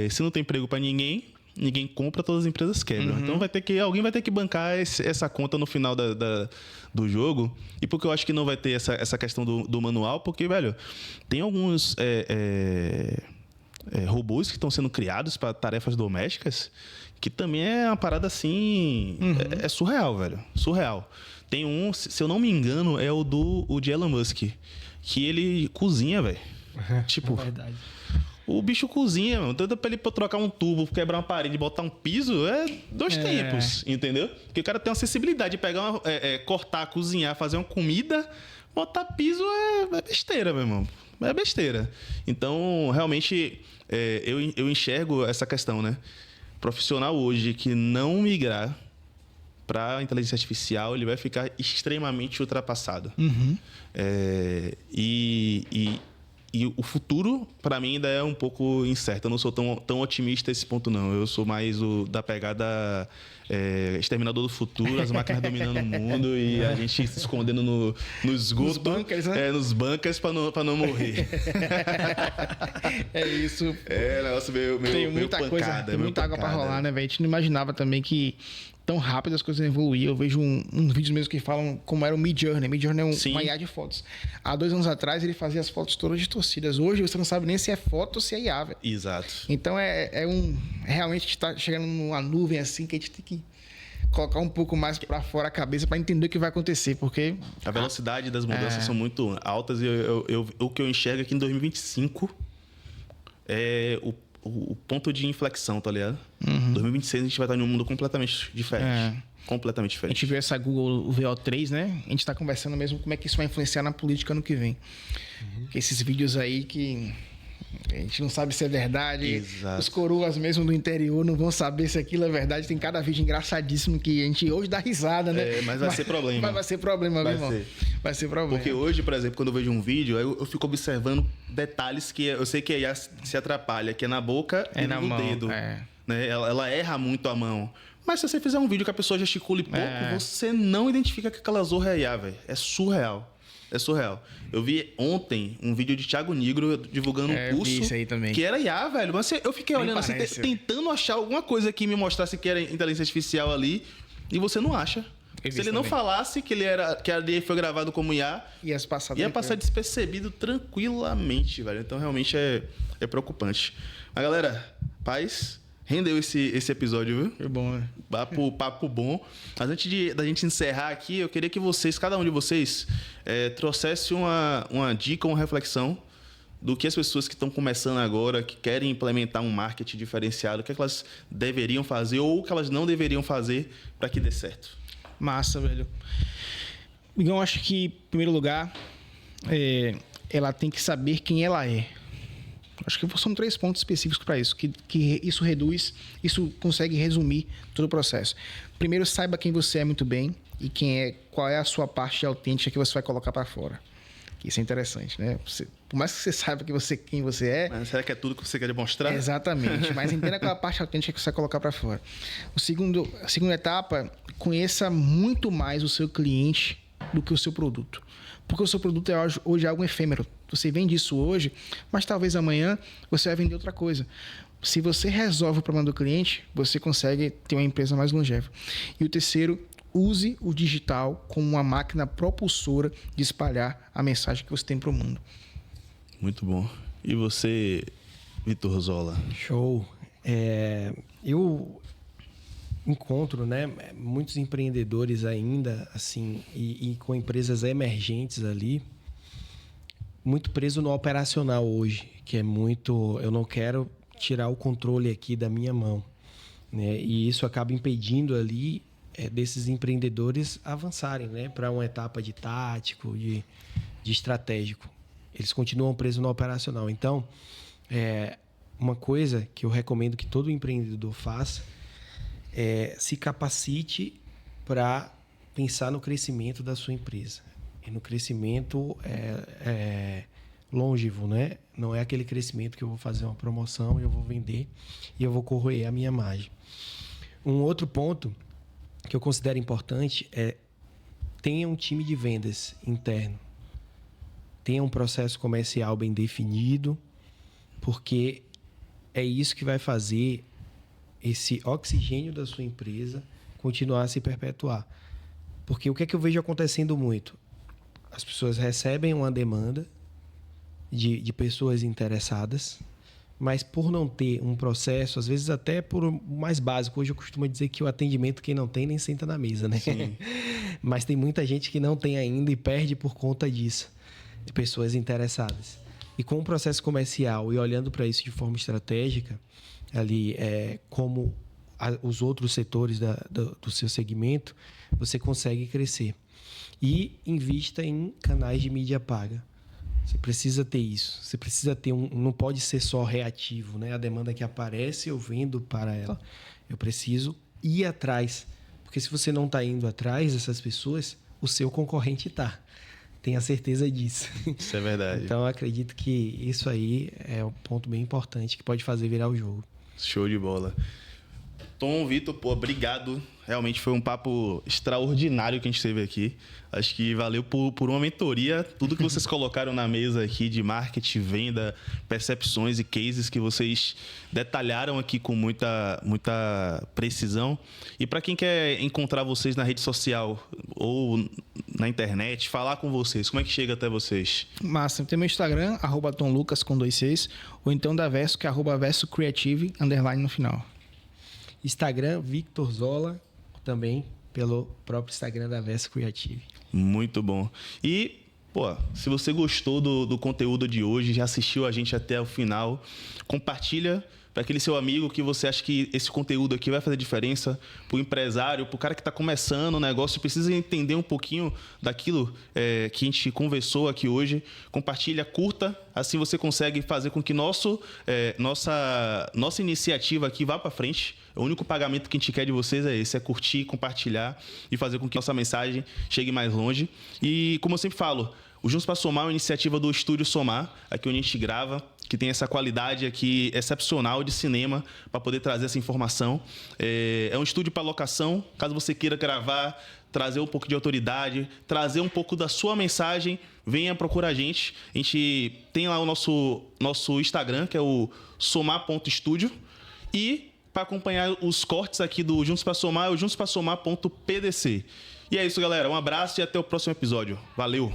se não tem emprego para ninguém compra, todas as empresas quebram. Então alguém vai ter que bancar essa conta no final do jogo. E porque eu acho que não vai ter essa questão do manual, porque, velho, tem alguns robôs que estão sendo criados para tarefas domésticas, que também é uma parada assim... É surreal, velho. Surreal. Tem um, se eu não me engano, é o de Elon Musk, que ele cozinha, velho. Tipo... É verdade. O bicho cozinha, mano. Tanto pra ele trocar um tubo, quebrar uma parede e botar um piso, 2 tempos, entendeu? Porque o cara tem uma sensibilidade de pegar, cortar, cozinhar, fazer uma comida, botar piso é besteira, meu irmão. É besteira. Então, realmente, eu enxergo essa questão, né? Profissional hoje que não migrar para inteligência artificial, ele vai ficar extremamente ultrapassado. E o futuro, para mim, ainda é um pouco incerto. Eu não sou tão otimista a esse ponto, não. Eu sou mais da pegada Exterminador do Futuro, as máquinas dominando o mundo e a gente se escondendo no esgoto. Nos bunkers, né? Nos bunkers para não morrer. É isso. O negócio meio Tem muita pancada, coisa, tem muita água para rolar, né, velho? A gente não imaginava também que tão rápido as coisas evoluíam. Eu vejo uns vídeos mesmo que falam como era o Midjourney. Midjourney é uma IA de fotos. Há 2 anos atrás ele fazia as fotos todas distorcidas. Hoje você não sabe nem se é foto ou se é IA, velho. Exato. Então realmente a gente tá chegando numa nuvem assim que a gente tem que colocar um pouco mais para fora a cabeça para entender o que vai acontecer, porque a velocidade das mudanças são muito altas e o que eu enxergo é que em 2025 é o ponto de inflexão, tá ligado? 2026 a gente vai estar em um mundo completamente diferente. Completamente diferente. A gente viu essa Google VO3, né? A gente tá conversando mesmo como é que isso vai influenciar na política ano que vem. Porque esses vídeos aí que a gente não sabe se é verdade. Exato. Os coroas mesmo do interior não vão saber se aquilo é verdade. Tem cada vídeo engraçadíssimo que a gente hoje dá risada, né? Mas vai ser problema. Mas vai ser problema, meu irmão. Vai ser problema. Porque hoje, por exemplo, quando eu vejo um vídeo, eu fico observando detalhes que eu sei que a IA se atrapalha, que é na boca e no mão, dedo. Né? Ela erra muito a mão. Mas se você fizer um vídeo que a pessoa gesticule pouco, você não identifica que aquela zorra é IA, velho. É surreal. É surreal. Eu vi ontem um vídeo de Thiago Nigro divulgando um curso isso aí também. que era IA, velho. Mas eu fiquei Nem olhando parece, assim, tentando achar alguma coisa que me mostrasse que era inteligência artificial ali, e você não acha. Se ele não falasse que ali foi gravado como IA, ia passar despercebido tranquilamente, velho. Então, realmente é preocupante. Mas, galera, paz... Rendeu esse episódio, viu? Foi bom, né? Papo bom. Mas antes da gente encerrar aqui, eu queria que vocês, cada um de vocês, trouxesse uma dica, uma reflexão do que as pessoas que estão começando agora, que querem implementar um marketing diferenciado, o que é que elas deveriam fazer ou o que elas não deveriam fazer para que dê certo? Massa, velho. Então, eu acho que, em primeiro lugar, ela tem que saber quem ela é. Acho que são 3 pontos específicos para isso, que isso consegue resumir todo o processo. Primeiro, saiba quem você é muito bem e qual é a sua parte autêntica que você vai colocar para fora. Isso é interessante, né? Por mais que você saiba quem você é... Mas será que é tudo que você quer demonstrar? Exatamente, mas entenda qual é a parte autêntica que você vai colocar para fora. A segunda etapa, conheça muito mais o seu cliente do que o seu produto. Porque o seu produto é hoje algo efêmero. Você vende isso hoje, mas talvez amanhã você vai vender outra coisa. Se você resolve o problema do cliente, você consegue ter uma empresa mais longeva. E o terceiro, use o digital como uma máquina propulsora de espalhar a mensagem que você tem para o mundo. Muito bom. E você, Vitor Zola? Show. Eu encontro, né, muitos empreendedores ainda, assim, e com empresas emergentes ali, muito preso no operacional hoje, que é muito... Eu não quero tirar o controle aqui da minha mão, né? E isso acaba impedindo ali desses empreendedores avançarem, né, para uma etapa de tático, de estratégico. Eles continuam presos no operacional. Então, uma coisa que eu recomendo que todo empreendedor faça se capacite para pensar no crescimento da sua empresa. E no crescimento longevo, né? Não é aquele crescimento que eu vou fazer uma promoção, eu vou vender e eu vou corroer a minha margem. Um outro ponto que eu considero importante é tenha um time de vendas interno. Tenha um processo comercial bem definido, porque é isso que vai fazer esse oxigênio da sua empresa continuar a se perpetuar. Porque o que é que eu vejo acontecendo muito? As pessoas recebem uma demanda de pessoas interessadas, mas por não ter um processo, às vezes até por o mais básico, hoje eu costumo dizer que o atendimento quem não tem nem senta na mesa, né? Sim. Mas tem muita gente que não tem ainda e perde por conta disso, de pessoas interessadas. E com o processo comercial e olhando para isso de forma estratégica, ali como os outros setores do seu segmento, você consegue crescer. E invista em canais de mídia paga. Você precisa ter isso. Você precisa ter não pode ser só reativo, né? A demanda que aparece, eu vendo para ela. Eu preciso ir atrás. Porque se você não está indo atrás dessas pessoas, o seu concorrente está. Tenha certeza disso. Isso é verdade. Então, eu acredito que isso aí é um ponto bem importante que pode fazer virar o jogo. Show de bola. Tom, Vitor, obrigado. Realmente foi um papo extraordinário que a gente teve aqui. Acho que valeu por uma mentoria. Tudo que vocês colocaram na mesa aqui de marketing, venda, percepções e cases que vocês detalharam aqui com muita precisão. E para quem quer encontrar vocês na rede social ou na internet, falar com vocês, como é que chega até vocês? Massa, tem meu Instagram, @tomlucas com 2 Cs, ou então da Verso, que é @versocreative, _ no final. Instagram, Victor Zola, também pelo próprio Instagram da Verso Creative. Muito bom. E, se você gostou do conteúdo de hoje, já assistiu a gente até o final, compartilha para aquele seu amigo que você acha que esse conteúdo aqui vai fazer diferença, para o empresário, para o cara que está começando o negócio, precisa entender um pouquinho daquilo que a gente conversou aqui hoje. Compartilha, curta, assim você consegue fazer com que nossa iniciativa aqui vá para frente. O único pagamento que a gente quer de vocês é esse, é curtir, compartilhar e fazer com que nossa mensagem chegue mais longe. E como eu sempre falo, o Juntos para Somar é uma iniciativa do Estúdio Somar, aqui onde a gente grava, que tem essa qualidade aqui excepcional de cinema para poder trazer essa informação. É um estúdio para locação, caso você queira gravar, trazer um pouco de autoridade, trazer um pouco da sua mensagem, venha procurar a gente. A gente tem lá o nosso Instagram, que é o somar.studio. E para acompanhar os cortes aqui do Juntos para Somar, é o juntospasomar.pdc. E é isso, galera. Um abraço e até o próximo episódio. Valeu!